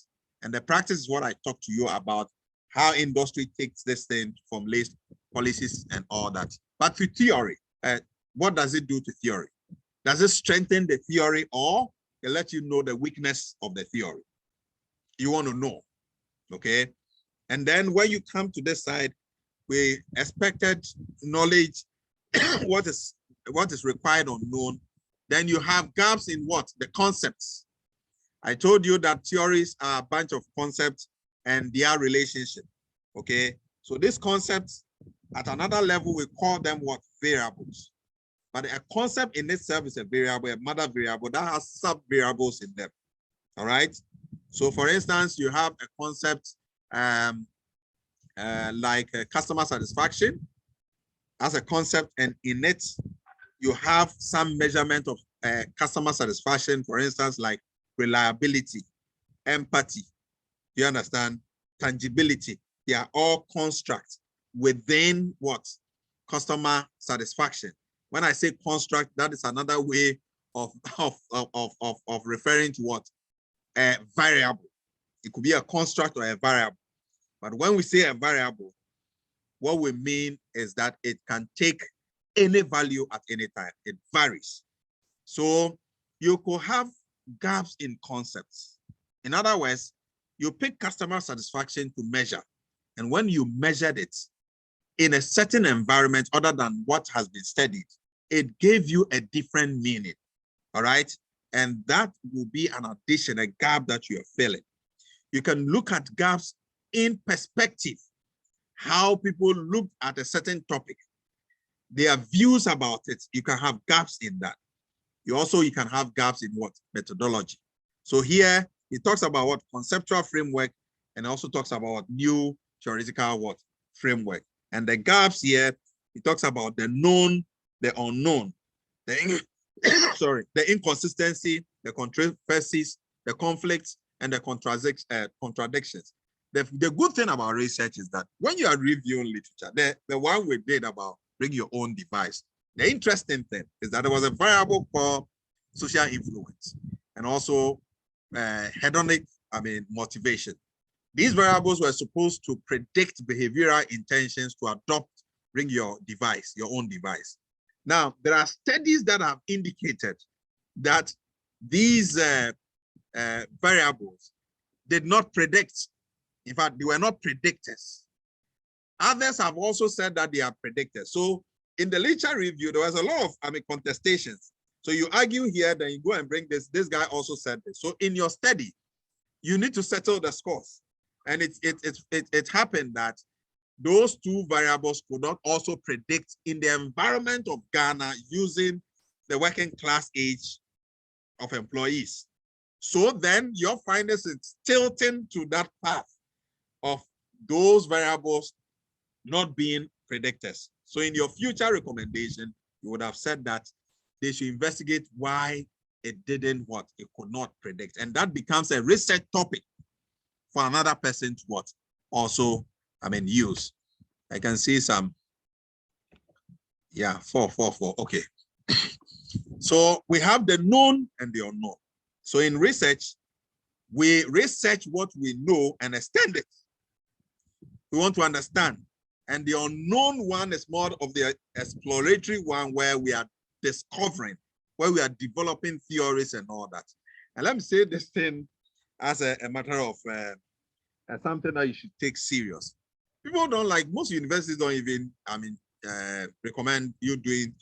And the practice is what I talked to you about, how industry takes this thing, formulates policies and all that. But to theory, what does it do to theory? Does it strengthen the theory, or it let you know the weakness of the theory? You want to know, okay? And then when you come to this side, we expected knowledge, what is required or known. Then you have gaps in what? The concepts. I told you that theories are a bunch of concepts and their relationship, okay? So these concepts, at another level, we call them what? Variables. But a concept in itself is a variable, a mother variable that has sub-variables in them, all right? So for instance, you have a concept like customer satisfaction as a concept, and in it, you have some measurement of customer satisfaction, for instance, like reliability, empathy, you understand, tangibility. They are all constructs within what? Customer satisfaction. When I say construct, that is another way of referring to what? A variable. It could be a construct or a variable. But when we say a variable, what we mean is that it can take any value at any time. It varies. So you could have gaps in concepts. In other words, you pick customer satisfaction to measure. And when you measured it in a certain environment other than what has been studied, it gave you a different meaning, all right? And that will be an addition, a gap that you are filling. You can look at gaps in perspective, how people look at a certain topic, their views about it. You can have gaps in that. You can have gaps in what? Methodology. So here, it talks about what? Conceptual framework, and also talks about what? New theoretical what? Framework. And the gaps here, it talks about the known, the unknown, the inconsistency, the controversies, the conflicts, and the contradictions. The good thing about research is that when you are reviewing literature, the one we did about bring your own device, the interesting thing is that there was a variable called social influence and also hedonic, motivation. These variables were supposed to predict behavioral intentions to adopt, bring your device, your own device. Now, there are studies that have indicated that these variables did not predict. In fact, they were not predictors. Others have also said that they are predictors. So in the literature review, there was a lot of contestations. So you argue here, then you go and bring this. This guy also said this. So in your study, you need to settle the scores. And it happened that those two variables could not also predict in the environment of Ghana using the working class age of employees. So then your findings is tilting to that path of those variables not being predictors. So in your future recommendation, you would have said that they should investigate why it didn't what? It could not predict. And that becomes a research topic for another person to what? Also, use. I can see some, yeah, 4. Okay. So we have the known and the unknown. So in research, we research what we know and extend it. We want to understand. And the unknown one is more of the exploratory one where we are discovering, where we are developing theories and all that. And let me say this thing as a matter of something that you should take serious. People don't like, most universities don't even, recommend you doing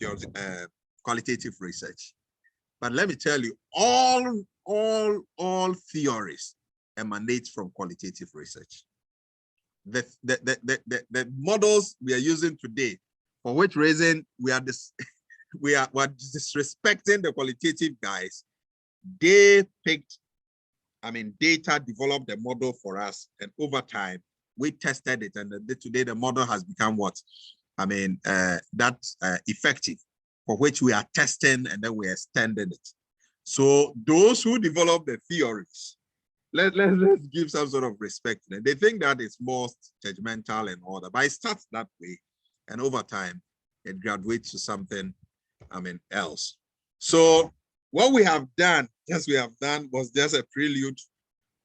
qualitative research. But let me tell you, all theories emanate from qualitative research. The models we are using today, for which reason we are disrespecting the qualitative guys. They picked, data developed the model for us, and over time we tested it, and today the model has become what? Effective, for which we are testing and then we are extending it. So those who develop the theories, let's give some sort of respect to them. They think that it's most judgmental and all that, but it starts that way, and over time it graduates to something, I mean, else. So what we have done, was just a prelude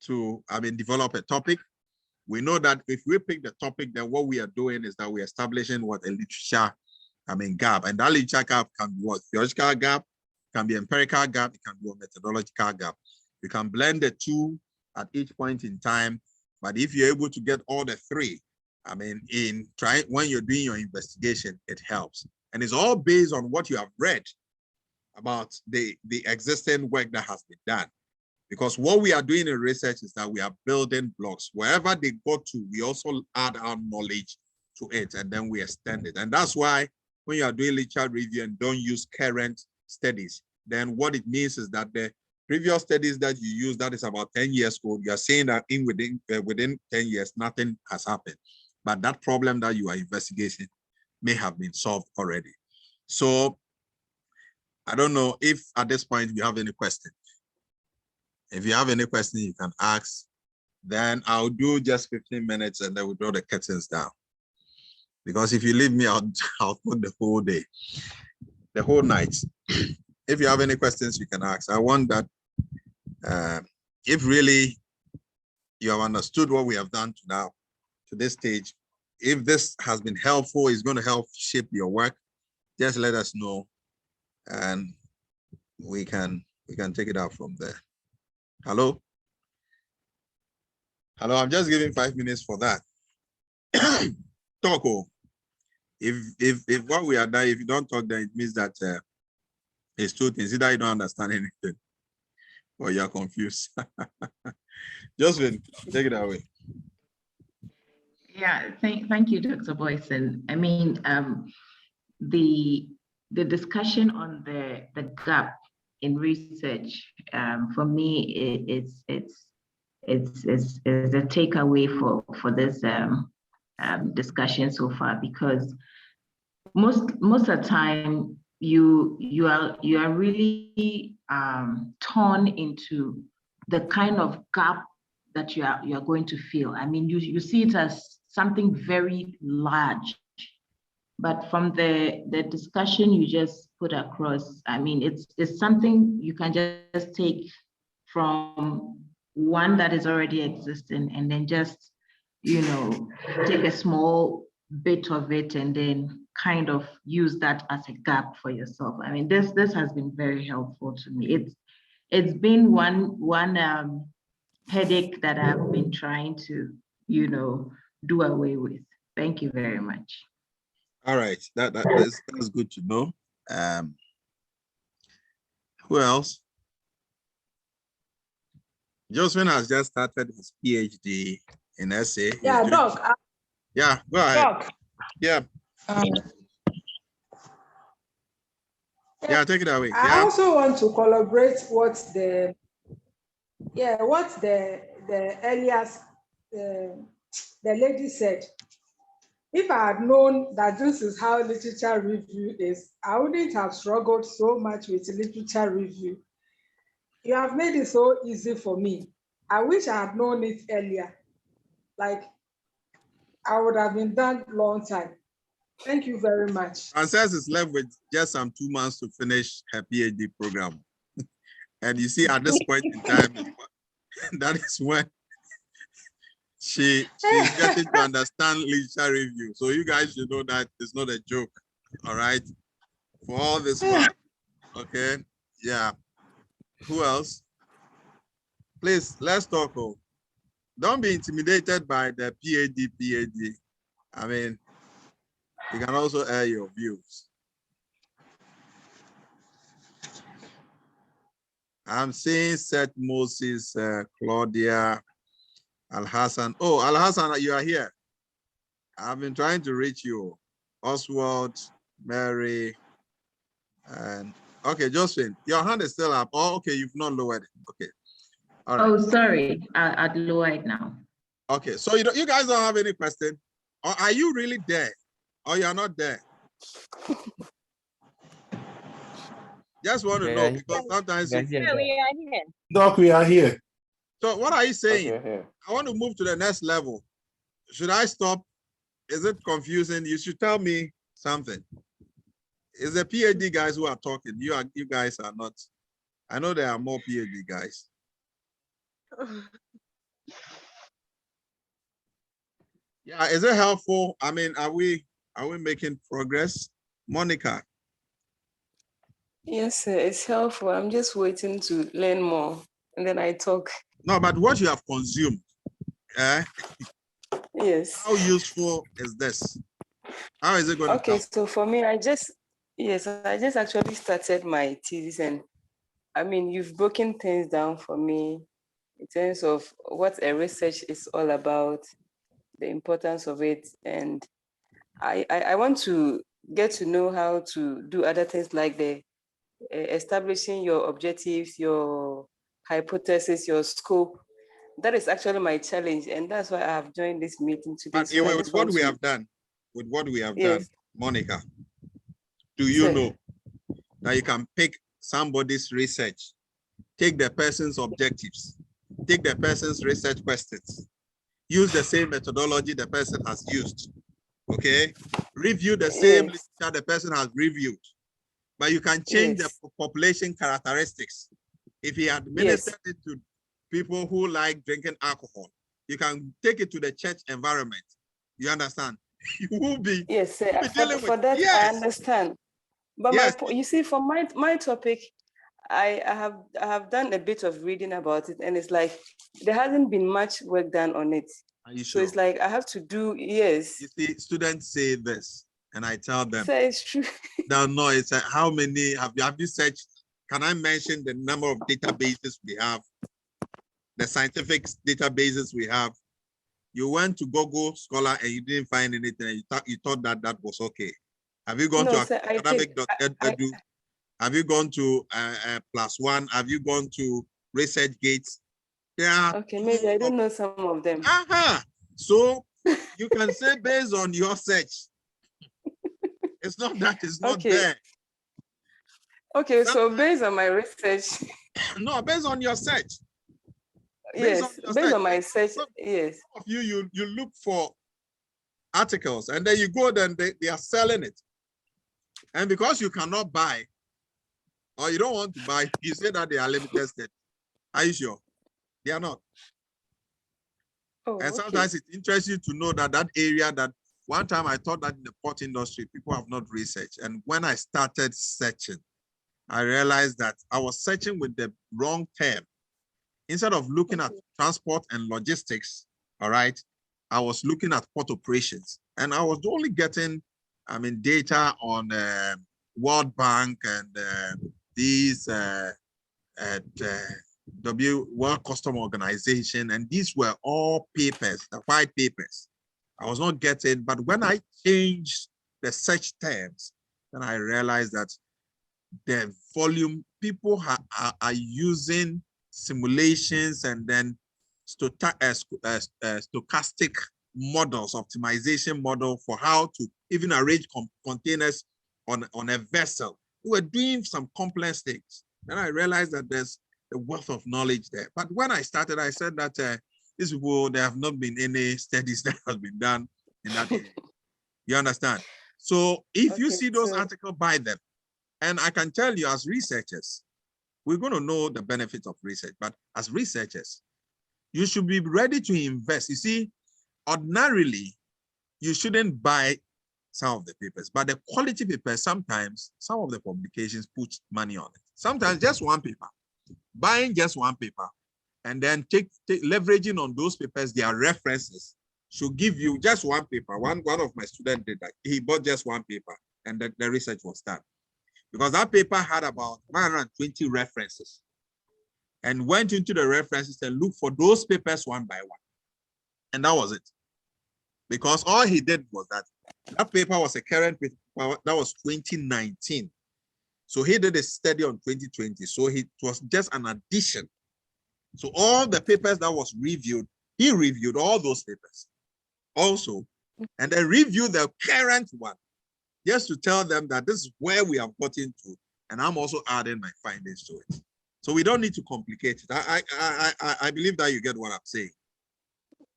to, I mean, develop a topic. We know that if we pick the topic, then what we are doing is that we're establishing what a literature, I mean, gap. And that literature gap can be what? Theological gap, can be empirical gap, it can be a methodological gap. You can blend the two at each point in time. But if you're able to get all the three, I mean, when you're doing your investigation, it helps. And it's all based on what you have read about the existing work that has been done. Because what we are doing in research is that we are building blocks. Wherever they go to, we also add our knowledge to it, and then we extend it. And that's why when you are doing literature review and don't use current studies, then what it means is that the previous studies that you use, that is about 10 years old, you are saying that within 10 years, nothing has happened. But that problem that you are investigating may have been solved already. So I don't know if at this point you have any questions. If you have any question, you can ask. Then I'll do just 15 minutes and then we'll draw the curtains down. Because if you leave me, I'll put the whole day, the whole night. If you have any questions, you can ask. I want that if really you have understood what we have done to now, to this stage, if this has been helpful, it's going to help shape your work, just let us know and we can take it out from there. Hello? Hello, I'm just giving 5 minutes for that. Talk. If what we are done, if you don't talk, then it means that it's two things. Either you don't understand anything or you're confused. Josephine, take it away. Yeah, thank you, Dr. Boison. I mean, the discussion on the gap in research, for me, it's a takeaway for this discussion so far, because most of the time you are really torn into the kind of gap that you are going to fill. I mean, you see it as something very large, but from the discussion you just put across, I mean, it's something you can just take from one that is already existing and then just, you know, take a small bit of it and then kind of use that as a gap for yourself. I mean, this has been very helpful to me. It's been one headache that I've been trying to, you know, do away with. Thank you very much. All right, that's good to know. Who else? Josephine has just started his PhD in essay. Yeah, Doc. Yeah, go ahead. Doc. Yeah. Yeah, take it away. I also want to collaborate what the earlier the lady said. If I had known that this is how literature review is, I wouldn't have struggled so much with literature review. You have made it so easy for me. I wish I had known it earlier. Like, I would have been done long time. Thank you very much. Frances is left with just some 2 months to finish her PhD program. And you see, at this point in time, that is when she's getting to understand literature review. So you guys should know that it's not a joke, all right? For all this one, okay? Yeah. Who else? Please, let's talk. Don't be intimidated by the PhD. I mean, you can also air your views. I'm seeing Seth Moses, Claudia, Al-Hassan. Oh, Al-Hassan, you are here. I've been trying to reach you. Oswald, Mary, and okay, Josephine, your hand is still up. Oh, okay, you've not lowered it. Okay. All right. Oh, sorry, I'd lower it now. Okay, so you guys don't have any question? Or are you really there? Or you're not there? Just want to know, because sometimes we are here. Doc, we are here. So what are you saying? Okay. I want to move to the next level. Should I stop? Is it confusing? You should tell me something. It's the PhD guys who are talking. You guys are not. I know there are more PhD guys. Yeah, is it helpful? I mean, are we making progress? Monica. Yes, sir, it's helpful. I'm just waiting to learn more, and then I talk. No, but what you have consumed, Yes. how useful is this? How is it going to Okay, help? so for me, I just actually started my thesis, and I mean, you've broken things down for me in terms of what a research is all about, the importance of it, and I want to get to know how to do other things like the establishing your objectives, your hypothesis, your scope. That is actually my challenge, and that's why I have joined this meeting today. But So with what we have done, yes, Monica, do you sir. know that you can pick somebody's research, take the person's objectives, take the person's research questions, use the same methodology the person has used, okay? Review the same Yes. literature the person has reviewed, but you can change Yes. the population characteristics. If he administered it to people who like drinking alcohol, you can take it to the church environment. You understand? You will be, Yes, sir. For that, yes. I understand. But yes. you see, for my topic, I have done a bit of reading about it, and it's like there hasn't been much work done on it. Are you So sure? it's like I have to do, yes. You see, students say this, and I tell them, So it's true. no, it's how many have you searched? Can I mention the number of databases we have, the scientific databases we have? You went to Google Scholar and you didn't find anything, and you thought that was okay. Have you gone to academic.edu? Have you gone to Plus One? Have you gone to ResearchGate? Yeah. Okay, maybe I don't know some of them. So you can say based on your search. It's not that it's not there. Okay, so based on my research. No, based on your search. Yes, based on my search, yes. Some of you look for articles and then you go then they are selling it. And because you cannot buy or you don't want to buy, you say that they are limited. Are you sure? They are not. Oh, and sometimes it interests you to know that area that one time I thought that in the port industry, people have not researched. And when I started searching, I realized that I was searching with the wrong term. Instead of looking at transport and logistics, all right, I was looking at port operations. And I was only getting, data on World Bank and these World Customs Organization, and these were all papers, the white papers. I was not getting, but when I changed the search terms, then I realized that the volume, people are using simulations and then stochastic models, optimization model for how to even arrange containers on a vessel. We were doing some complex things. Then I realized that there's a wealth of knowledge there. But when I started, I said that these people, there have not been any studies that has been done in that area. You understand? So if you see those articles, buy them. And I can tell you as researchers, we're going to know the benefits of research, but as researchers, you should be ready to invest. You see, ordinarily, you shouldn't buy some of the papers, but the quality papers, sometimes some of the publications put money on it. Sometimes just one paper, buying just one paper, and then leveraging on those papers, their references should give you just one paper. One of my students did that. He bought just one paper and the research was done. Because that paper had about 120 references and went into the references and looked for those papers one by one. And that was it. Because all he did was that paper was a current paper, that was 2019. So he did a study on 2020. So it was just an addition. So all the papers that was reviewed, he reviewed all those papers also, and then reviewed the current one, just to tell them that this is where we have gotten to, and I'm also adding my findings to it. So we don't need to complicate it. I believe that you get what I'm saying.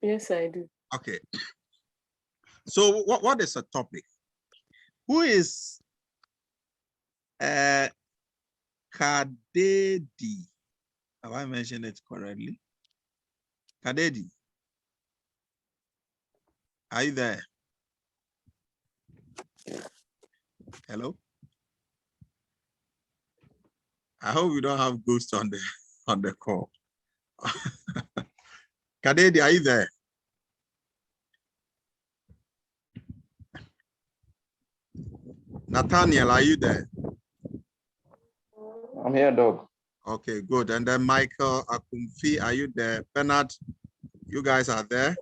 Yes, I do. Okay. So what is a topic? Who is Kadedi. Have I mentioned it correctly? Kadedi. Are you there? Hello? I hope we don't have ghosts on the call. Kadedi, are you there? Nathaniel, are you there? I'm here, Doc. Okay, good. And then Michael Akumfi, are you there? Bernard, you guys are there?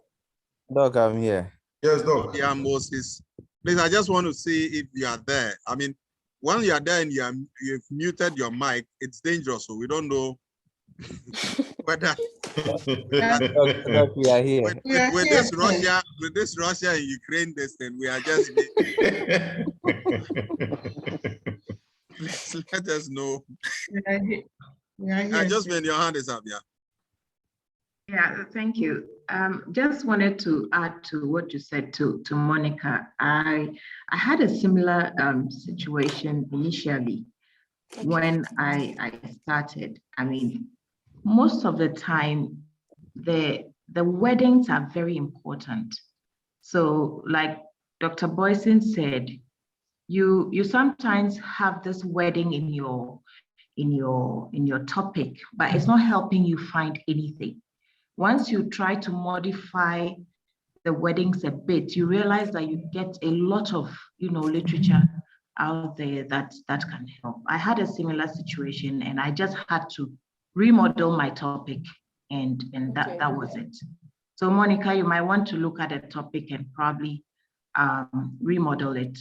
Doc, I'm here. Yes, Doc. Yeah, Moses. Please, I just want to see if you are there. I mean, when you are there and you've muted your mic, it's dangerous. So we don't know whether Doc, we are here. with this Russia and Ukraine this thing, we are just please let us know. I just mean your hand is up, yeah. Yeah, thank you. Just wanted to add to what you said to Monica. I had a similar situation initially when I started. I mean, most of the time, the weddings are very important. So, like Dr. Boison said, you sometimes have this wedding in your topic, but it's not helping you find anything. Once you try to modify the weddings a bit, you realize that you get a lot of literature out there that can help. I had a similar situation and I just had to remodel my topic and that was it. So Monica, you might want to look at a topic and probably remodel it,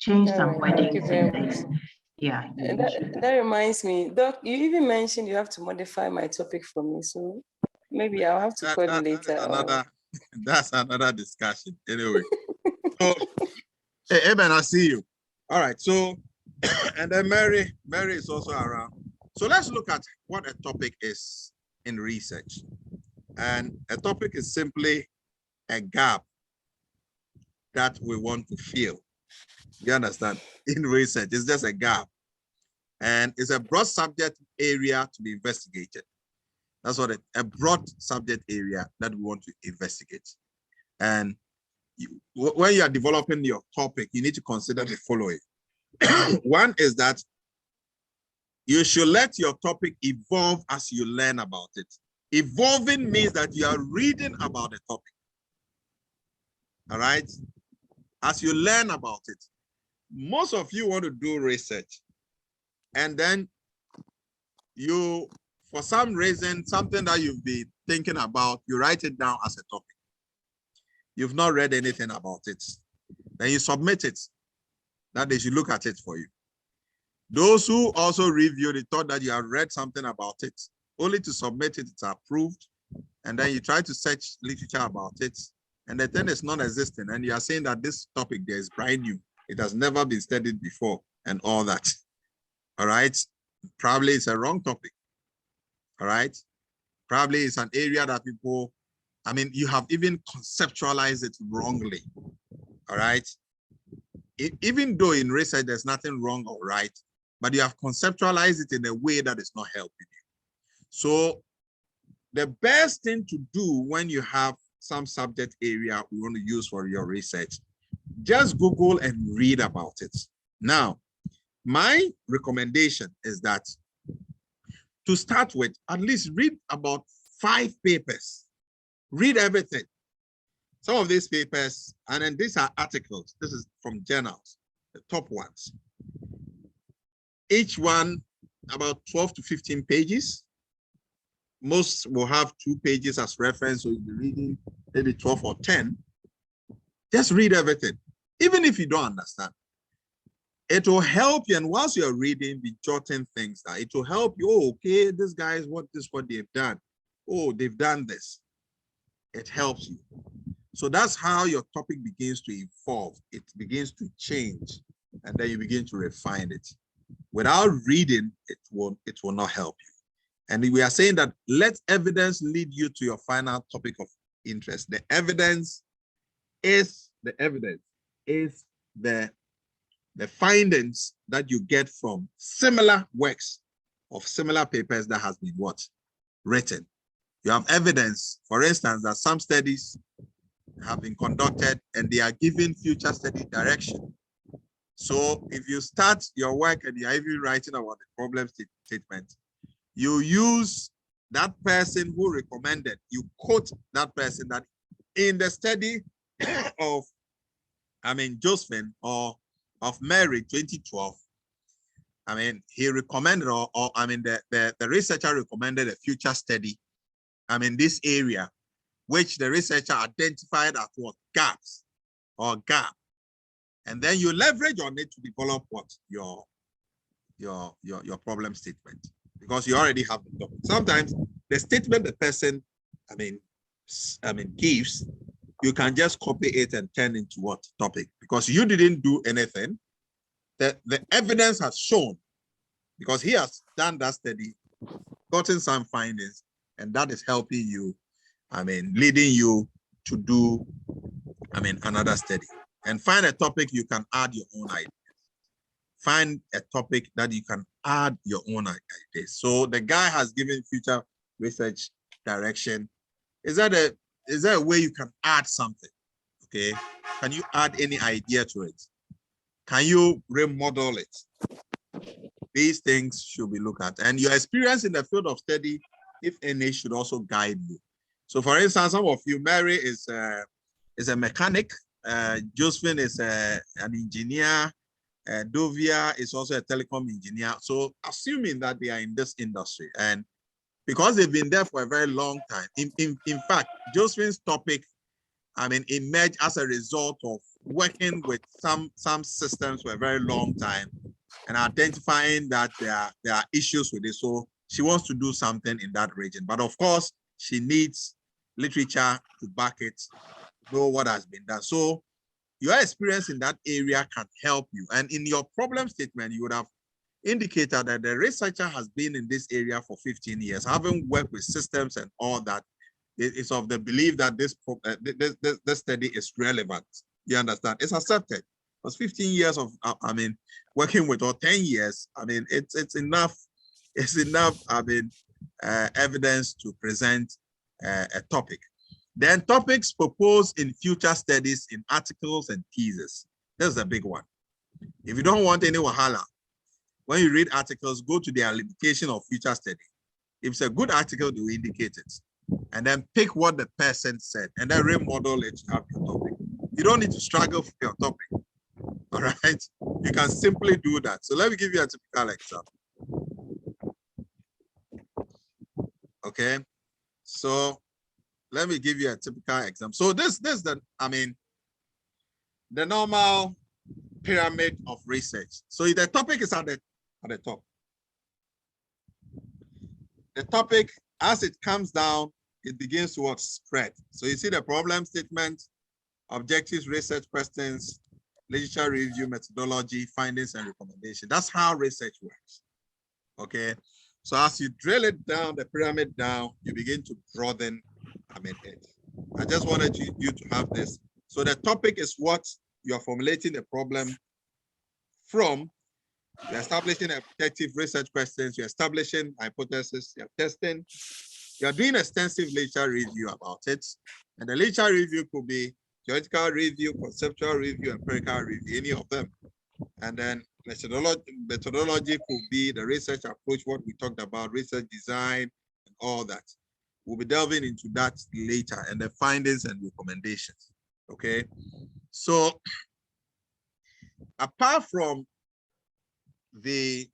change some weddings and then, yeah. That reminds me, Doc, you even mentioned you have to modify my topic for me, so maybe I'll have to call you later. That's another discussion. Anyway. So, hey, Eben, I see you. All right. So, and then Mary is also around. So let's look at what a topic is in research. And a topic is simply a gap that we want to fill. You understand? In research, it's just a gap. And it's a broad subject area to be investigated. That's what a broad subject area that we want to investigate. And when you are developing your topic, you need to consider the following. One is that you should let your topic evolve as you learn about it. Evolving means that you are reading about the topic. All right? As you learn about it. Most of you want to do research. And then you, for some reason, something that you've been thinking about, you write it down as a topic. You've not read anything about it. Then you submit it, that they should look at it for you. Those who also review, they thought that you have read something about it, only to submit it, it's approved. And then you try to search literature about it, and the thing is non-existent. And you are saying that this topic there is brand new. It has never been studied before and all that. All right. Probably it's a wrong topic. All right. Probably it's an area that people, I mean, you have even conceptualized it wrongly. All right. Even though in research there's nothing wrong or right, but you have conceptualized it in a way that is not helping you. So the best thing to do when you have some subject area we want to use for your research, just Google and read about it. Now, my recommendation is that to start with, at least read about 5 papers. Read everything. Some of these papers, and then these are articles. This is from journals, the top ones. Each one about 12 to 15 pages. Most will have 2 pages as reference, so you'll be reading maybe 12 or 10. Just read everything, even if you don't understand. It will help you, and once you're reading, be jotting things down. It will help you. Oh, okay, this guy is what they've done. Oh, they've done this. It helps you. So that's how your topic begins to evolve. It begins to change, and then you begin to refine it. Without reading, it will not help you. And we are saying that let evidence lead you to your final topic of interest. The evidence is the the findings that you get from similar works of similar papers that has been what? Written. You have evidence, for instance, that some studies have been conducted and they are giving future study direction. So if you start your work and you're even writing about the problem statement, you use that person who recommended, you quote that person that in the study of, Josephine or of Mary 2012, he recommended, the researcher recommended a future study, this area, which the researcher identified as what? Gaps or gap. And then you leverage on it to develop what? Your problem statement, because you already have the topic. Sometimes the statement the person, gives, you can just copy it and turn into what? Topic, because you didn't do anything. The evidence has shown, because he has done that study, gotten some findings, and that is helping you, leading you to do, another study. And find a topic you can add your own ideas. Find a topic that you can add your own ideas. So the guy has given future research direction. Is that a way you can add something? Okay. Can you add any idea to it? Can you remodel it? These things should be looked at. And your experience in the field of study, if any, should also guide you. So for instance, some of you, Mary is a mechanic, Josephine is an engineer, Dovia is also a telecom engineer. So assuming that they are in this industry, and because they've been there for a very long time, in fact, Josephine's topic, emerged as a result of working with some systems for a very long time and identifying that there are issues with it. So she wants to do something in that region. But of course, she needs literature to back it, know what has been done. So your experience in that area can help you. And in your problem statement, you would have indicated that the researcher has been in this area for 15 years, having worked with systems and all that. It's of the belief that this study is relevant. You understand? It's accepted. Because 15 years of, working with, or 10 years, it's enough. It's enough, evidence to present a topic. Then topics proposed in future studies in articles and theses. That's a big one. If you don't want any wahala, when you read articles, go to their limitation of future study. If it's a good article, they will indicate it. And then pick what the person said and then remodel it to have your topic. You don't need to struggle for your topic. All right. You can simply do that. So let me give you a typical example. Okay. So let me give you a typical example. So this the the normal pyramid of research. So the topic is at the top. The topic, as it comes down, it begins to spread. So you see the problem statement, objectives, research questions, literature review, methodology, findings, and recommendation. That's how research works. Okay. So as you drill it down, the pyramid down, you begin to broaden it. I just wanted you to have this. So the topic is what you're formulating the problem from. You're establishing objective research questions, you're establishing hypothesis, you're testing, you're doing extensive literature review about it. And the literature review could be theoretical review, conceptual review, empirical review, any of them. And then methodology could be the research approach, what we talked about, research design, and all that. We'll be delving into that later, and the findings and recommendations. Okay. So apart from the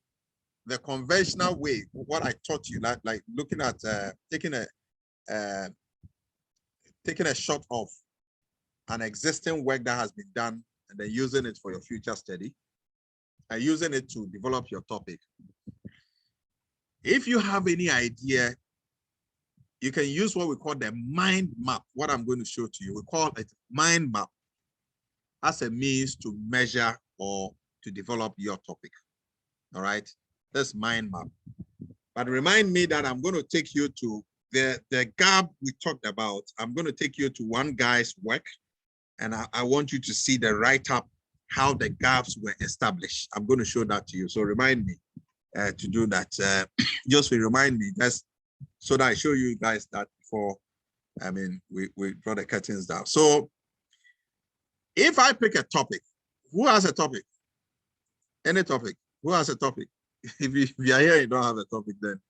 conventional way, what I taught you, like looking at taking a shot of an existing work that has been done and then using it for your future study and using it to develop your topic. If you have any idea, you can use what we call the mind map. What I'm going to show to you, we call it mind map as a means to measure or to develop your topic. All right, that's mind map. But remind me that I'm going to take you to the gap we talked about. I'm going to take you to one guy's work, and I want you to see the write-up how the gaps were established. I'm going to show that to you. So remind me to do that. Just remind me, just so that I show you guys that before, I mean, we draw the curtains down. So if I pick a topic, who has a topic? Any topic? Who has a topic? If you are here, you don't have a topic, then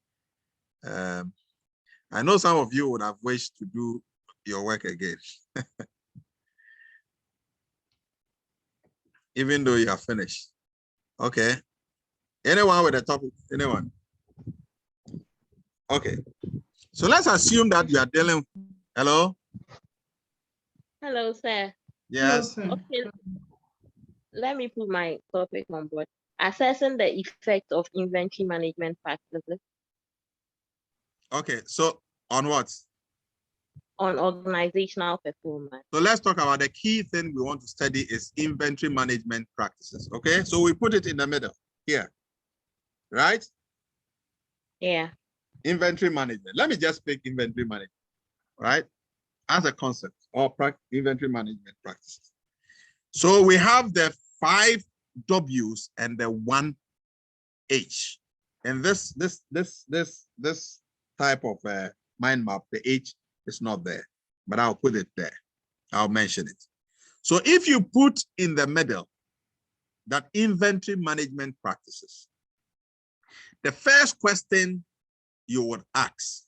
I know some of you would have wished to do your work again. Even though you are finished. Okay. Anyone with a topic? Anyone? Okay. So let's assume that you are dealing. Hello? Hello, sir. Yes. Okay, let me put my topic on board. Assessing the effect of inventory management practices Okay. So on what? on organizational performance. So let's talk about the key thing we want to study is inventory management practices. Okay. So we put it in the middle here. Right? Yeah. Inventory management. Let me just pick inventory management. Right? As a concept or inventory management practices. So we have the 5 W's and the 1 H. And this type of mind map, the H is not there, but I'll put it there. I'll mention it. So if you put in the middle that inventory management practices, the first question you would ask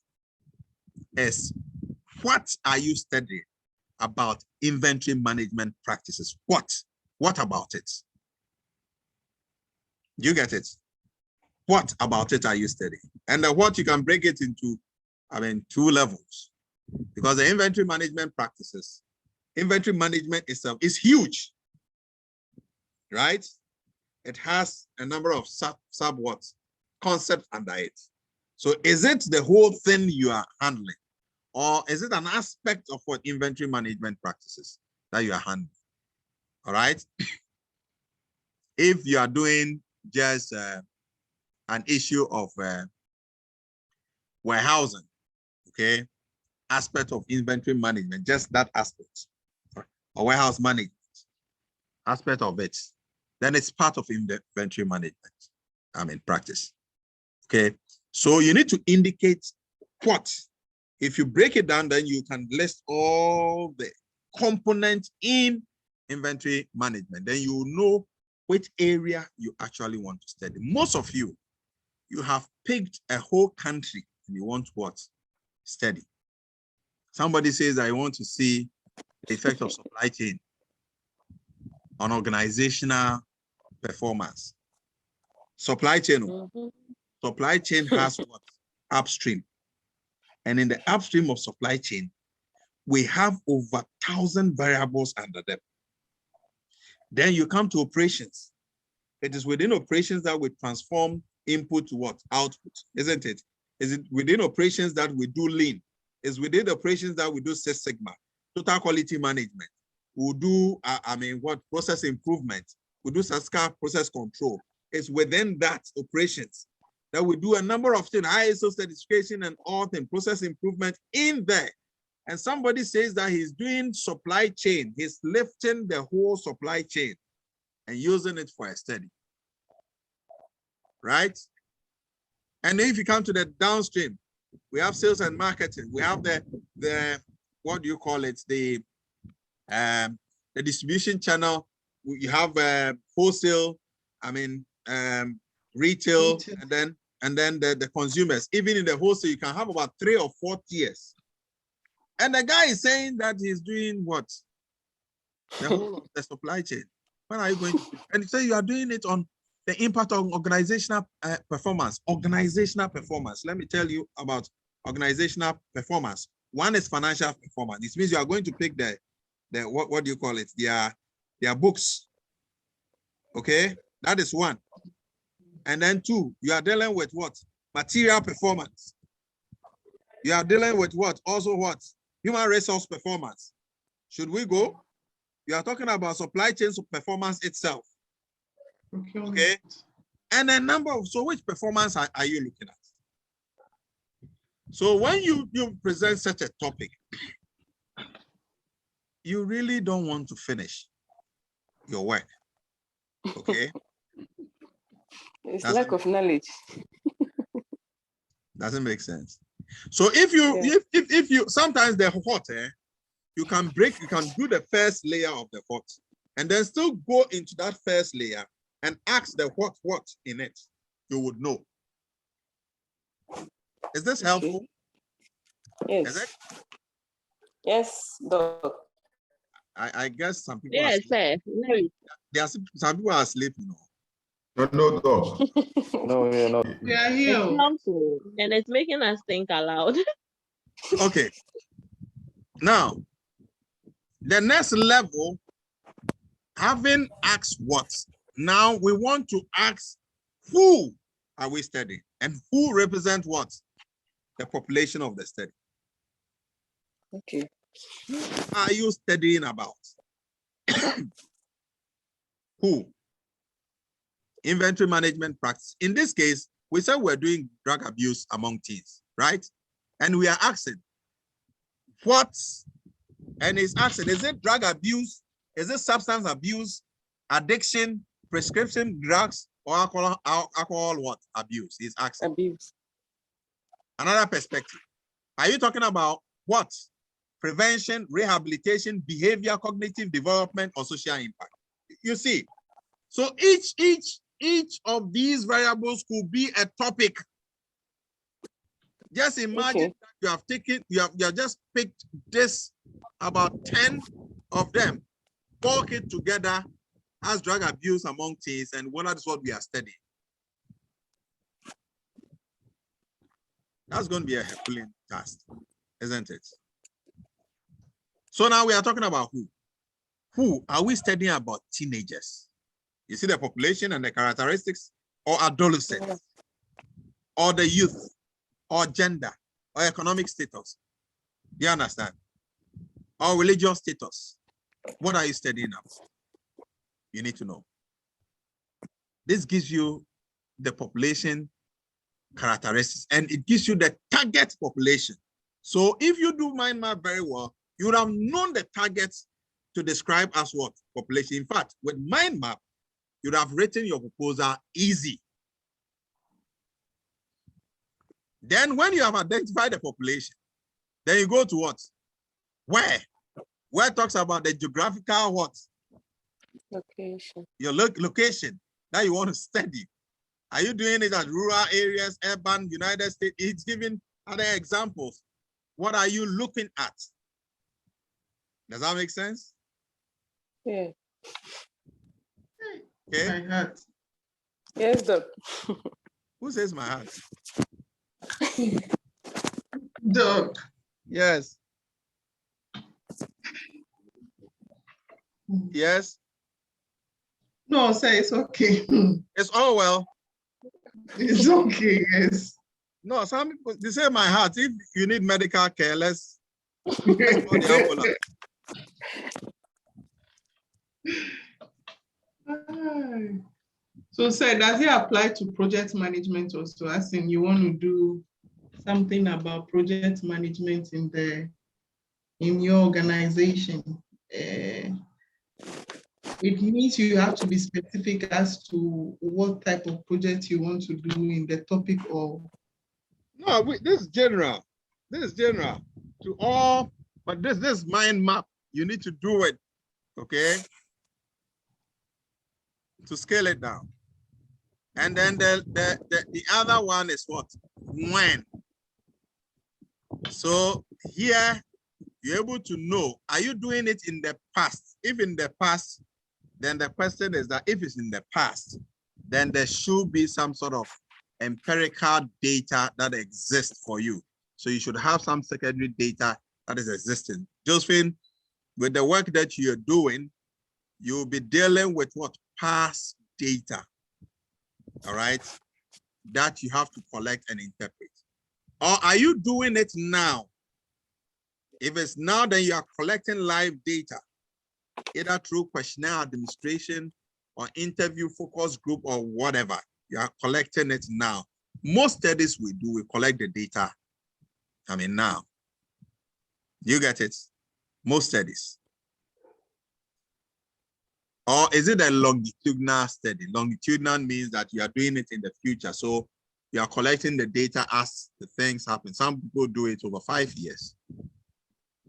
is, what are you studying about inventory management practices? What about it? You get it? What about it are you studying? And what you can break it into, 2 levels. Because the inventory management practices, inventory management itself is huge, right? It has a number of sub concepts under it. So is it the whole thing you are handling? Or is it an aspect of what inventory management practices that you are handling? All right. If you are doing just an issue of warehousing, okay, aspect of inventory management, just that aspect, or warehouse management, aspect of it, then it's part of inventory management, practice. Okay. So you need to indicate what. If you break it down, then you can list all the components in inventory management. Then you know which area you actually want to study. Most of you have picked a whole country and you want what? Study. Somebody says, I want to see the effect of supply chain on organizational performance. Supply chain. Supply chain has what? Upstream. And in the upstream of supply chain, we have over 1,000 variables under them. Then you come to operations. It is within operations that we transform input to what? Output, isn't it? Is it within operations that we do lean? Is within operations that we do Six Sigma, total quality management. We do, process improvement. We do SASCA process control. It's within that operations that we do a number of things, ISO certification and all things, process improvement in there. And somebody says that he's doing supply chain. He's lifting the whole supply chain and using it for a study. Right? And if you come to the downstream, we have sales and marketing. We have the what do you call it? The distribution channel. You have wholesale, retail, and then the consumers. Even in the wholesale, you can have about 3 or 4 tiers. And the guy is saying that he's doing what? The whole of the supply chain. When are you going to? And so you are doing it on the impact on organizational performance. Organizational performance. Let me tell you about organizational performance. One is financial performance. This means you are going to pick the what do you call it? Their books. Okay, that is one. And then 2, you are dealing with what? Material performance. You are dealing with what? Also what? Human resource performance. Should we go? You are talking about supply chain performance itself. Okay. And a number of, so which performance are you looking at? So when you present such a topic, you really don't want to finish your work. Okay. It's Doesn't- lack of knowledge. Doesn't make sense. So if you if you sometimes the hot, you can do the first layer of the hot and then still go into that first layer and ask the what in it. You would know. Is this helpful? Yes. Is it? Yes, Doc. I guess some people Yes, sir. there are some people are asleep, you know. No, Doc. No, we are not. We are It's here. helpful and it's making us think aloud. Okay. Now, the next level, having asked what, now we want to ask who are we studying and who represent what? The population of the study. Okay. Who are you studying about? Who? Inventory management practice. In this case, we said we're doing drug abuse among teens, right? And we are asking what, and it's asking, is it drug abuse? Is it substance abuse, addiction, prescription drugs, or alcohol what? Abuse. He's asking. Abuse. Another perspective. Are you talking about what? Prevention, rehabilitation, behavior, cognitive development, or social impact? You see, so each of these variables could be a topic. Just imagine that you have taken, you have just picked this, about 10 of them, bulk it together as drug abuse among teens, and that is what we are studying. That's going to be a Herculean task, isn't it? So now we are talking about who? Who are we studying about? Teenagers. You see the population and the characteristics, or adolescents, or the youth, or gender, or economic status. Do you understand? Or religious status. What are you studying about? You need to know. This gives you the population characteristics, and it gives you the target population. So if you do mind map very well, you would have known the targets to describe as what? Population. In fact, with mind map, you'd have written your proposal easy. Then when you have identified the population, then you go to what? Where? Where talks about the geographical what? Location. Your location that you want to study. Are you doing it at rural areas, urban, United States? It's giving other examples. What are you looking at? Does that make sense? Yeah. Okay. My heart. Yes, Doc. Who says my heart? Doc. Yes. Yes. No, sir, it's okay. It's all well. It's okay, yes. No, some people, they say my heart. If you need medical care, let's call the ambulance. So, sir, does it apply to project management also? As in, you want to do something about project management in your organization? It means you have to be specific as to what type of project you want to do in the topic of. No, this is general. This is general to all, but this mind map, you need to do it, okay? To scale it down. And then the other one is what? When. So here, you're able to know, are you doing it in the past? If in the past, then the question is that if it's in the past, then there should be some sort of empirical data that exists for you. So you should have some secondary data that is existing. Josephine, with the work that you're doing, you'll be dealing with what? Past data, all right? That you have to collect and interpret. Or are you doing it now? If it's now, then you are collecting live data, either through questionnaire administration or interview focus group or whatever. You are collecting it now. Most studies we do, we collect the data, now. You get it? Most studies. Or is it a longitudinal study? Longitudinal means that you are doing it in the future. So you are collecting the data as the things happen. Some people do it over 5 years.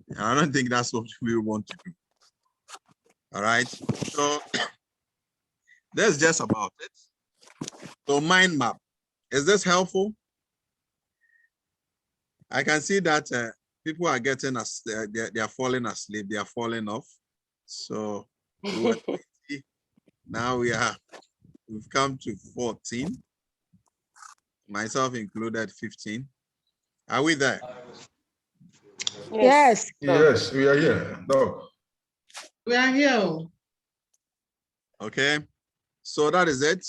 And I don't think that's what we want to do. All right. So that's just about it. So mind map. Is this helpful? I can see that people are getting us, they are falling asleep, they are falling off. So now we've come to 14, myself included 15. Are we there? Yes. Yes, we are here. Doc. We are here. Okay, so that is it.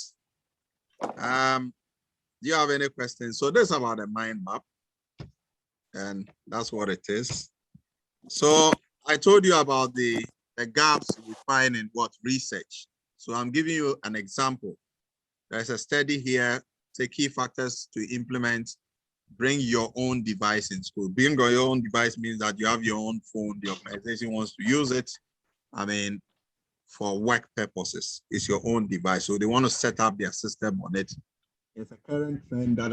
Do you have any questions? So this is about the mind map, and that's what it is. So I told you about the gaps we find in what research. So I'm giving you an example. There's a study here, say key factors to implement, bring your own device in school. Bring your own device means that you have your own phone, the organization wants to use it. I mean, for work purposes, it's your own device. So they want to set up their system on it. It's a current trend that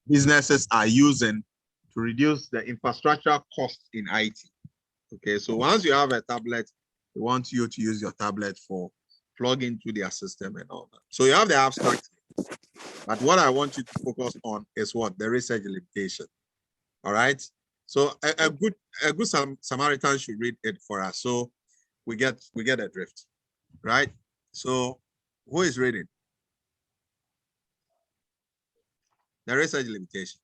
businesses are using to reduce the infrastructure costs in IT. Okay, so once you have a tablet, they want you to use your tablet for plug into their system and all that. So you have the abstract, but what I want you to focus on is what? The research limitation. All right. So a good Samaritan should read it for us. So we get a drift, right? So who is reading? The research limitation.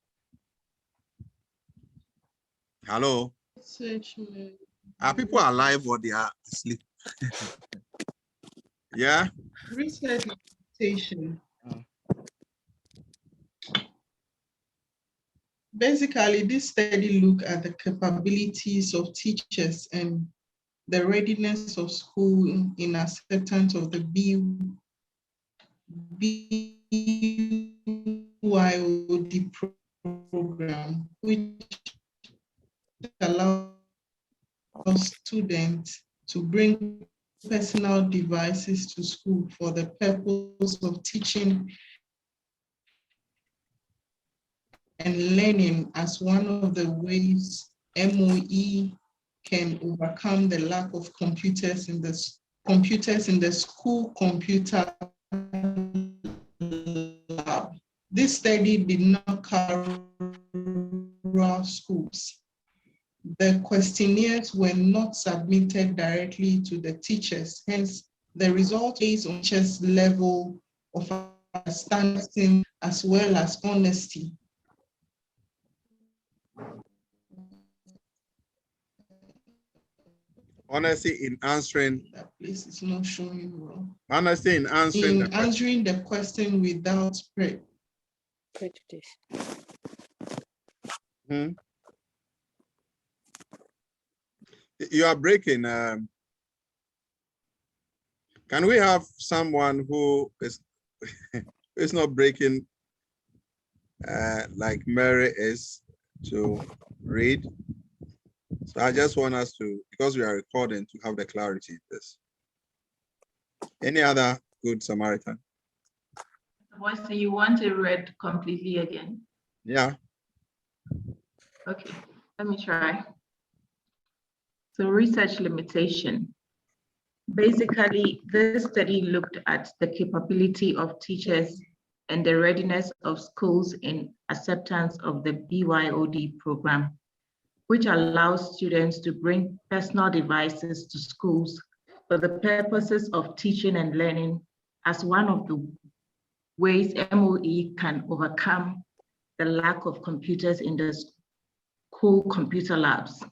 Hello. Are people alive or they are asleep? Yeah. Research limitation. Basically, this study look at the capabilities of teachers and the readiness of school in acceptance of the BYOD program, which allows students to bring personal devices to school for the purpose of teaching and learning as one of the ways MOE can overcome the lack of computers in the school computer lab. This study did not cover rural schools. The questionnaires were not submitted directly to the teachers, hence the result is on teachers' level of understanding as well as honesty. Honesty in answering. That place is not showing well. Honesty in answering. Answering the question without prejudice. You are breaking. Can we have someone who is not breaking like Mary is to read? So I just want us to, because we are recording, to have the clarity in this. Any other good Samaritan? So you want it read completely again? Yeah. Okay, let me try. So research limitation. Basically, this study looked at the capability of teachers and the readiness of schools in acceptance of the BYOD program, which allows students to bring personal devices to schools for the purposes of teaching and learning as one of the ways MOE can overcome the lack of computers in the school computer labs.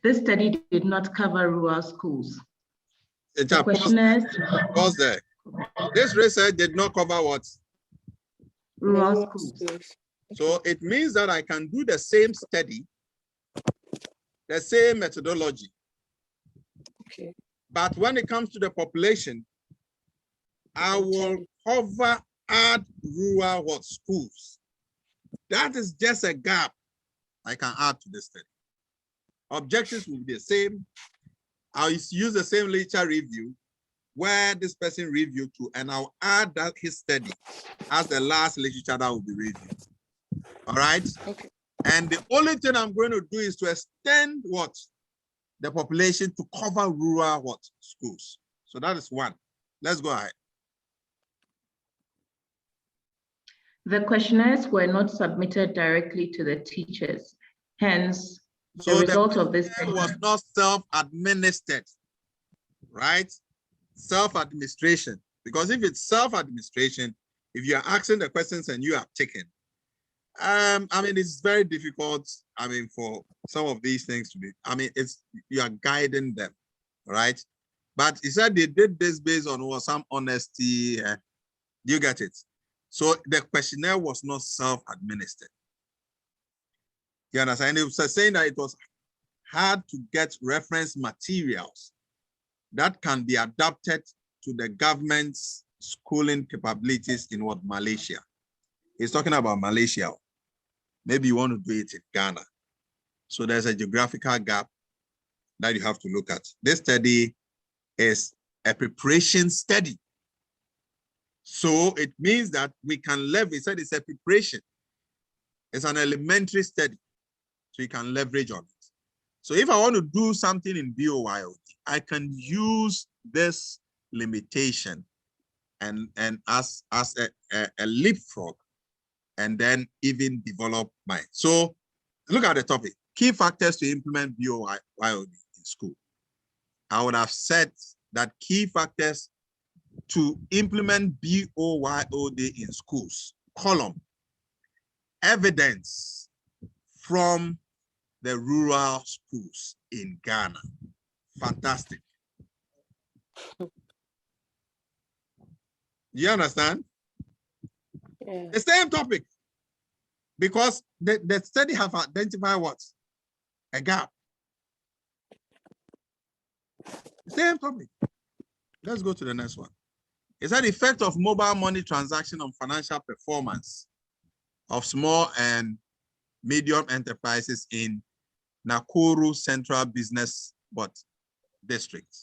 This study did not cover rural schools. The questionnaires. Pause there. This research did not cover what? Rural schools. So it means that I can do the same study, the same methodology. Okay. But when it comes to the population, I will add rural what schools. That is just a gap I can add to the study. Objectives will be the same. I'll use the same literature review, where this person reviewed to, and I'll add that his study as the last literature that will be reviewed. All right. Okay. And the only thing I'm going to do is to extend what? The population to cover rural what? Schools. So that is one. Let's go ahead. The questionnaires were not submitted directly to the teachers. Hence, So the result of this was not self-administered, right? Self-administration. Because if it's self-administration, if you are asking the questions and you have taken, I mean, it's very difficult. I mean, for some of these things to be, I mean, it's you are guiding them, right? But he said they did this based on some honesty. Do you get it? So the questionnaire was not self-administered. You understand? It was saying that it was hard to get reference materials that can be adapted to the government's schooling capabilities in what? Malaysia. He's talking about Malaysia. Maybe you want to do it in Ghana. So there's a geographical gap that you have to look at. This study is a preparation study. So it means that we can leverage, said it's a preparation. It's an elementary study. So you can leverage on it. So if I want to do something in BOYOD, I can use this limitation and as a leapfrog, and then even develop mine. So look at the topic, key factors to implement BOYOD in school. I would have said that key factors to implement BOYOD in schools, column, evidence from the rural schools in Ghana. Fantastic. You understand? Yeah. The same topic, because the study have identified what? A gap. The same topic. Let's go to the next one. Is that the effect of mobile money transaction on financial performance of small and medium enterprises in Nakuru Central Business District?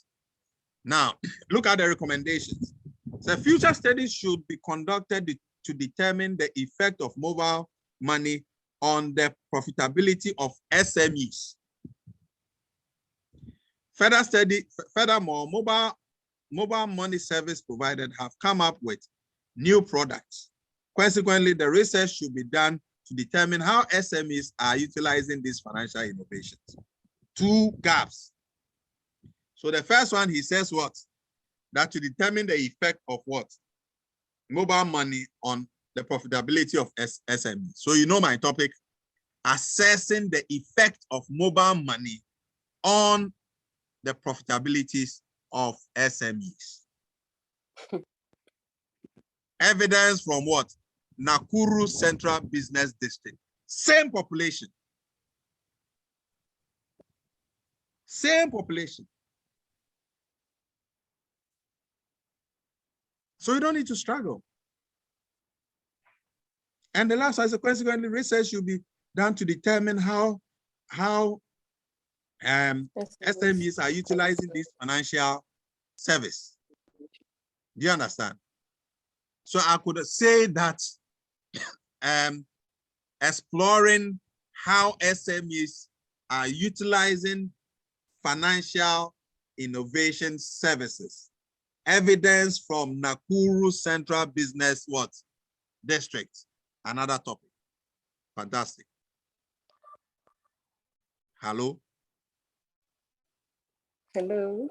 Now, look at the recommendations. The future studies should be conducted to determine the effect of mobile money on the profitability of SMEs. Furthermore, mobile money service providers have come up with new products. Consequently, the research should be done to determine how SMEs are utilizing these financial innovations. Two gaps. So the first one, he says what? That to determine the effect of what? Mobile money on the profitability of SMEs. So you know my topic, assessing the effect of mobile money on the profitabilities of SMEs. Evidence from what? Nakuru Central Business District. Same population. Same population. So you don't need to struggle. And the last, as a consequently, research should be done to determine how SMEs are utilizing this financial service. Do you understand? So I could say that exploring how SMEs are utilizing financial innovation services. Evidence from Nakuru Central Business District. Another topic. Fantastic. Hello. Hello.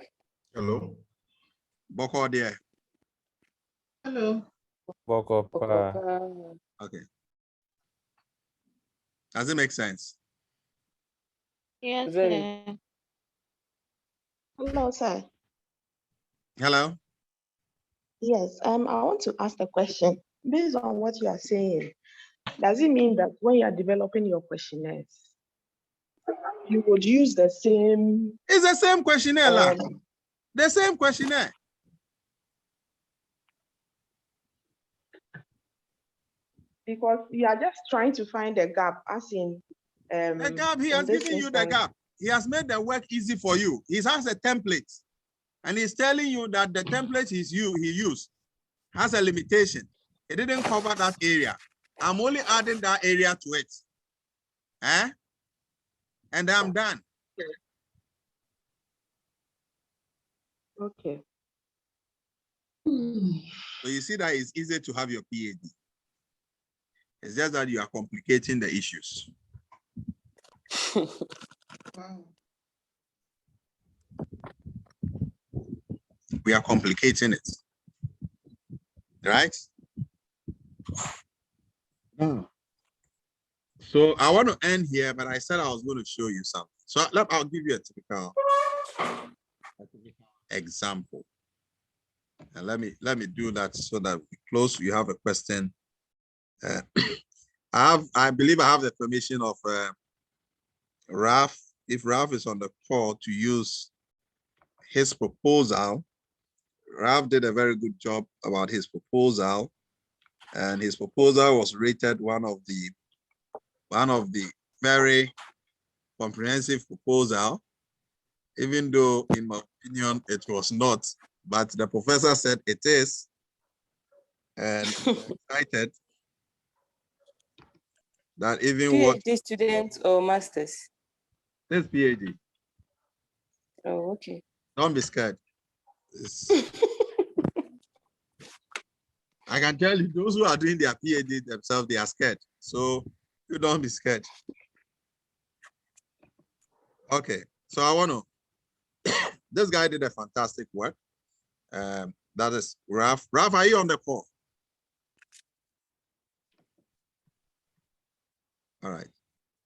Hello. Boko there. Hello. Okay. Does it make sense? Yes, Very. sir. Hello, sir. Hello. Yes, I want to ask a question. Based on what you are saying, does it mean that when you are developing your questionnaires, you would use the same? It's the same questionnaire, the same questionnaire. Because you are just trying to find a gap, as in the gap, he has given you the gap. He has made the work easy for you. He has a template. And he's telling you that the template he used has a limitation. It didn't cover that area. I'm only adding that area to it. And I'm done. Okay. So you see that it's easy to have your PhD. It's just that you are complicating the issues. Wow. We are complicating it. Right? So I want to end here, but I said I was going to show you something. So I'll give you a typical example. And let me do that so that we close. You have a question. I believe I have the permission of Ralph, if Ralph is on the call, to use his proposal. Ralph did a very good job about his proposal, and his proposal was rated one of the very comprehensive proposal, even though in my opinion it was not, but the professor said it is, and excited that even what PhD students or masters? this PhD. Oh, okay. Don't be scared. I can tell you, those who are doing their PhD themselves, they are scared. So you don't be scared. Okay, so I want to, this guy did a fantastic work. That is Ralph. Ralph, are you on the call? All right,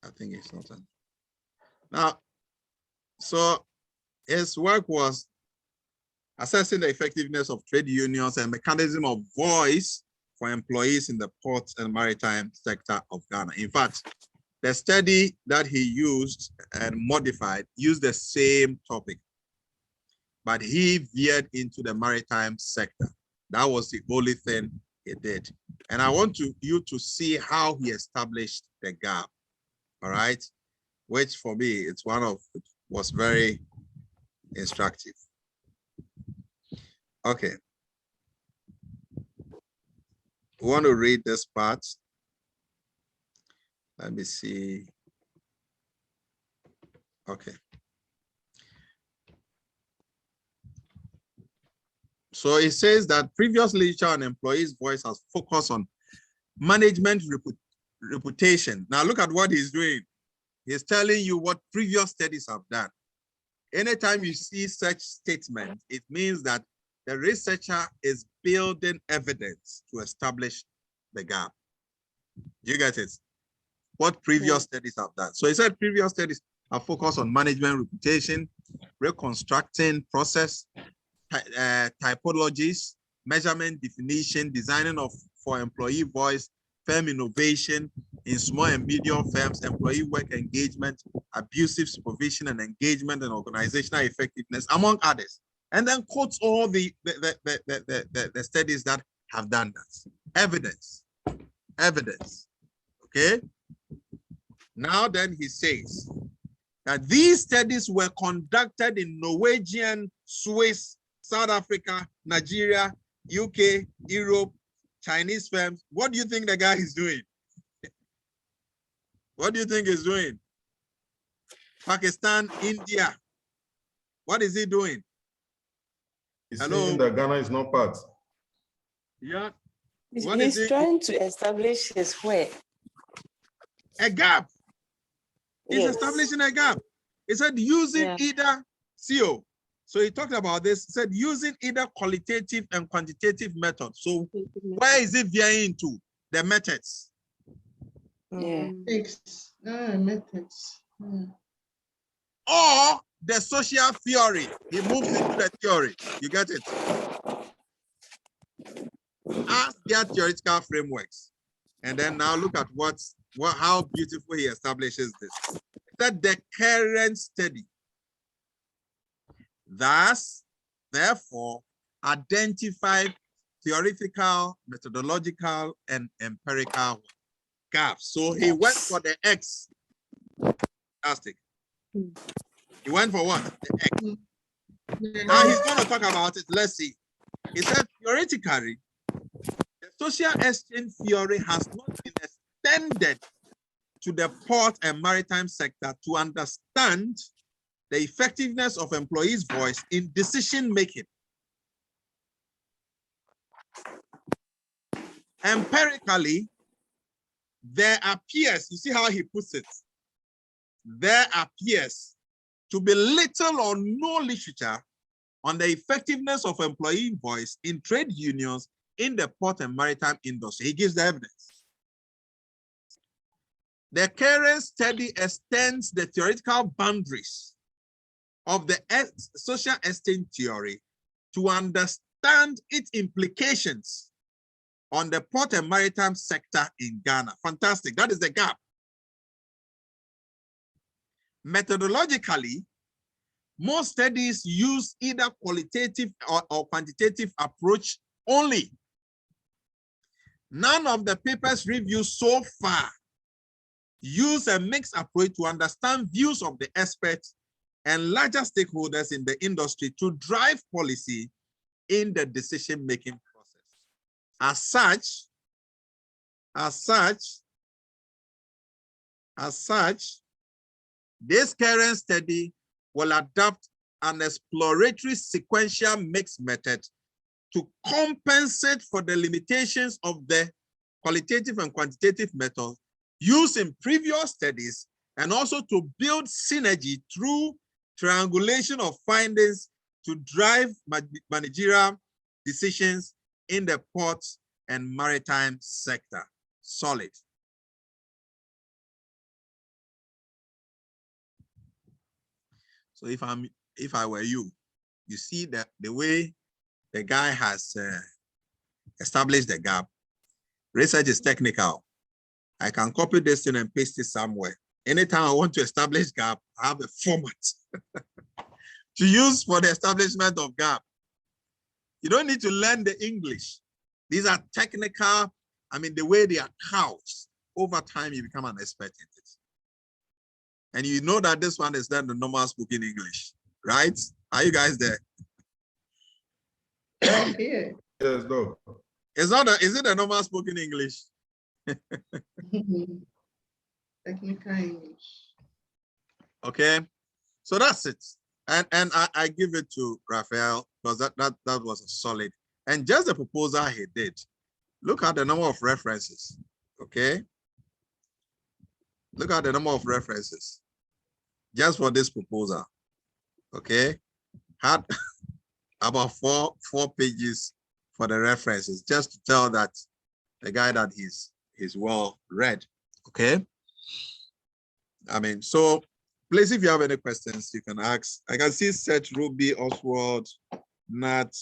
I think it's not on. Now, so his work was assessing the effectiveness of trade unions and mechanism of voice for employees in the port and maritime sector of Ghana. In fact, the study that he used and modified used the same topic, but he veered into the maritime sector. That was the only thing he did. And I want you to see how he established the gap, all right? Which for me, it was very instructive. Okay. We want to read this part. Let me see. Okay. So it says that previous literature on employees' voice has focused on management reputation. Now look at what he's doing. He's telling you what previous studies have done. Anytime you see such statement, it means that the researcher is building evidence to establish the gap. You get it? What previous studies have done. So he said previous studies have focused on management reputation, reconstructing process, typologies, measurement definition, designing for employee voice, firm innovation in small and medium firms, employee work engagement, abusive supervision and engagement, and organizational effectiveness, among others. And then quotes all the studies that have done that. Evidence. Okay. Now then he says that these studies were conducted in Norwegian, Swiss, South Africa, Nigeria, UK, Europe, Chinese firms. What do you think the guy is doing? What do you think he's doing? Pakistan, India. What is he doing? He's saying that Ghana is not part. Yeah. He's trying to establish his way. A gap. He's Yes. establishing a gap. He said using either CO. So he talked about this. He said using either qualitative and quantitative methods. So where is it veering to? The methods. Yeah. Methods. Or the social theory. He moves into the theory. You get it? Ask their theoretical frameworks. And then now look at how beautiful he establishes this. That the current study, thus, therefore, identify theoretical, methodological, and empirical gaps. So he went for the X. Fantastic. He went for what? The X. Now he's going to talk about it. Let's see. He said, theoretically, the social exchange theory has not been extended to the port and maritime sector to understand the effectiveness of employees' voice in decision-making. Empirically, there appears, you see how he puts it, there appears to be little or no literature on the effectiveness of employee voice in trade unions in the port and maritime industry. He gives the evidence. The current study extends the theoretical boundaries of the social exchange theory to understand its implications on the port and maritime sector in Ghana. Fantastic. That is the gap. Methodologically, most studies use either qualitative or quantitative approach only. None of the papers reviewed so far use a mixed approach to understand views of the experts and larger stakeholders in the industry to drive policy in the decision-making process. As such, this current study will adopt an exploratory sequential mixed method to compensate for the limitations of the qualitative and quantitative methods used in previous studies, and also to build synergy through triangulation of findings to drive managerial decisions in the ports and maritime sector. Solid. So if I were you, you see that the way the guy has established the gap, research is technical. I can copy this thing and paste it somewhere. Anytime I want to establish gap, I have a format to use for the establishment of gap. You don't need to learn the English. These are technical, the way they are couched. Over time, you become an expert in it. And you know that this one is not the normal spoken English, right? Are you guys there? Yeah. Yes, Doc. Is it a normal spoken English? Technical English. Okay, so that's it. And I give it to Raphael because that was a solid. And just the proposal he did. Look at the number of references. Okay. Look at the number of references just for this proposal. Okay. Had about four pages for the references, just to tell that the guy that he's well read. Okay. So please, if you have any questions, you can ask. I can see Seth, Ruby, Oswald, Nat.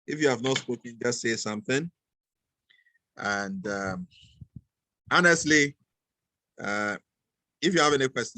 If you have not spoken, just say something. And honestly, if you have any questions,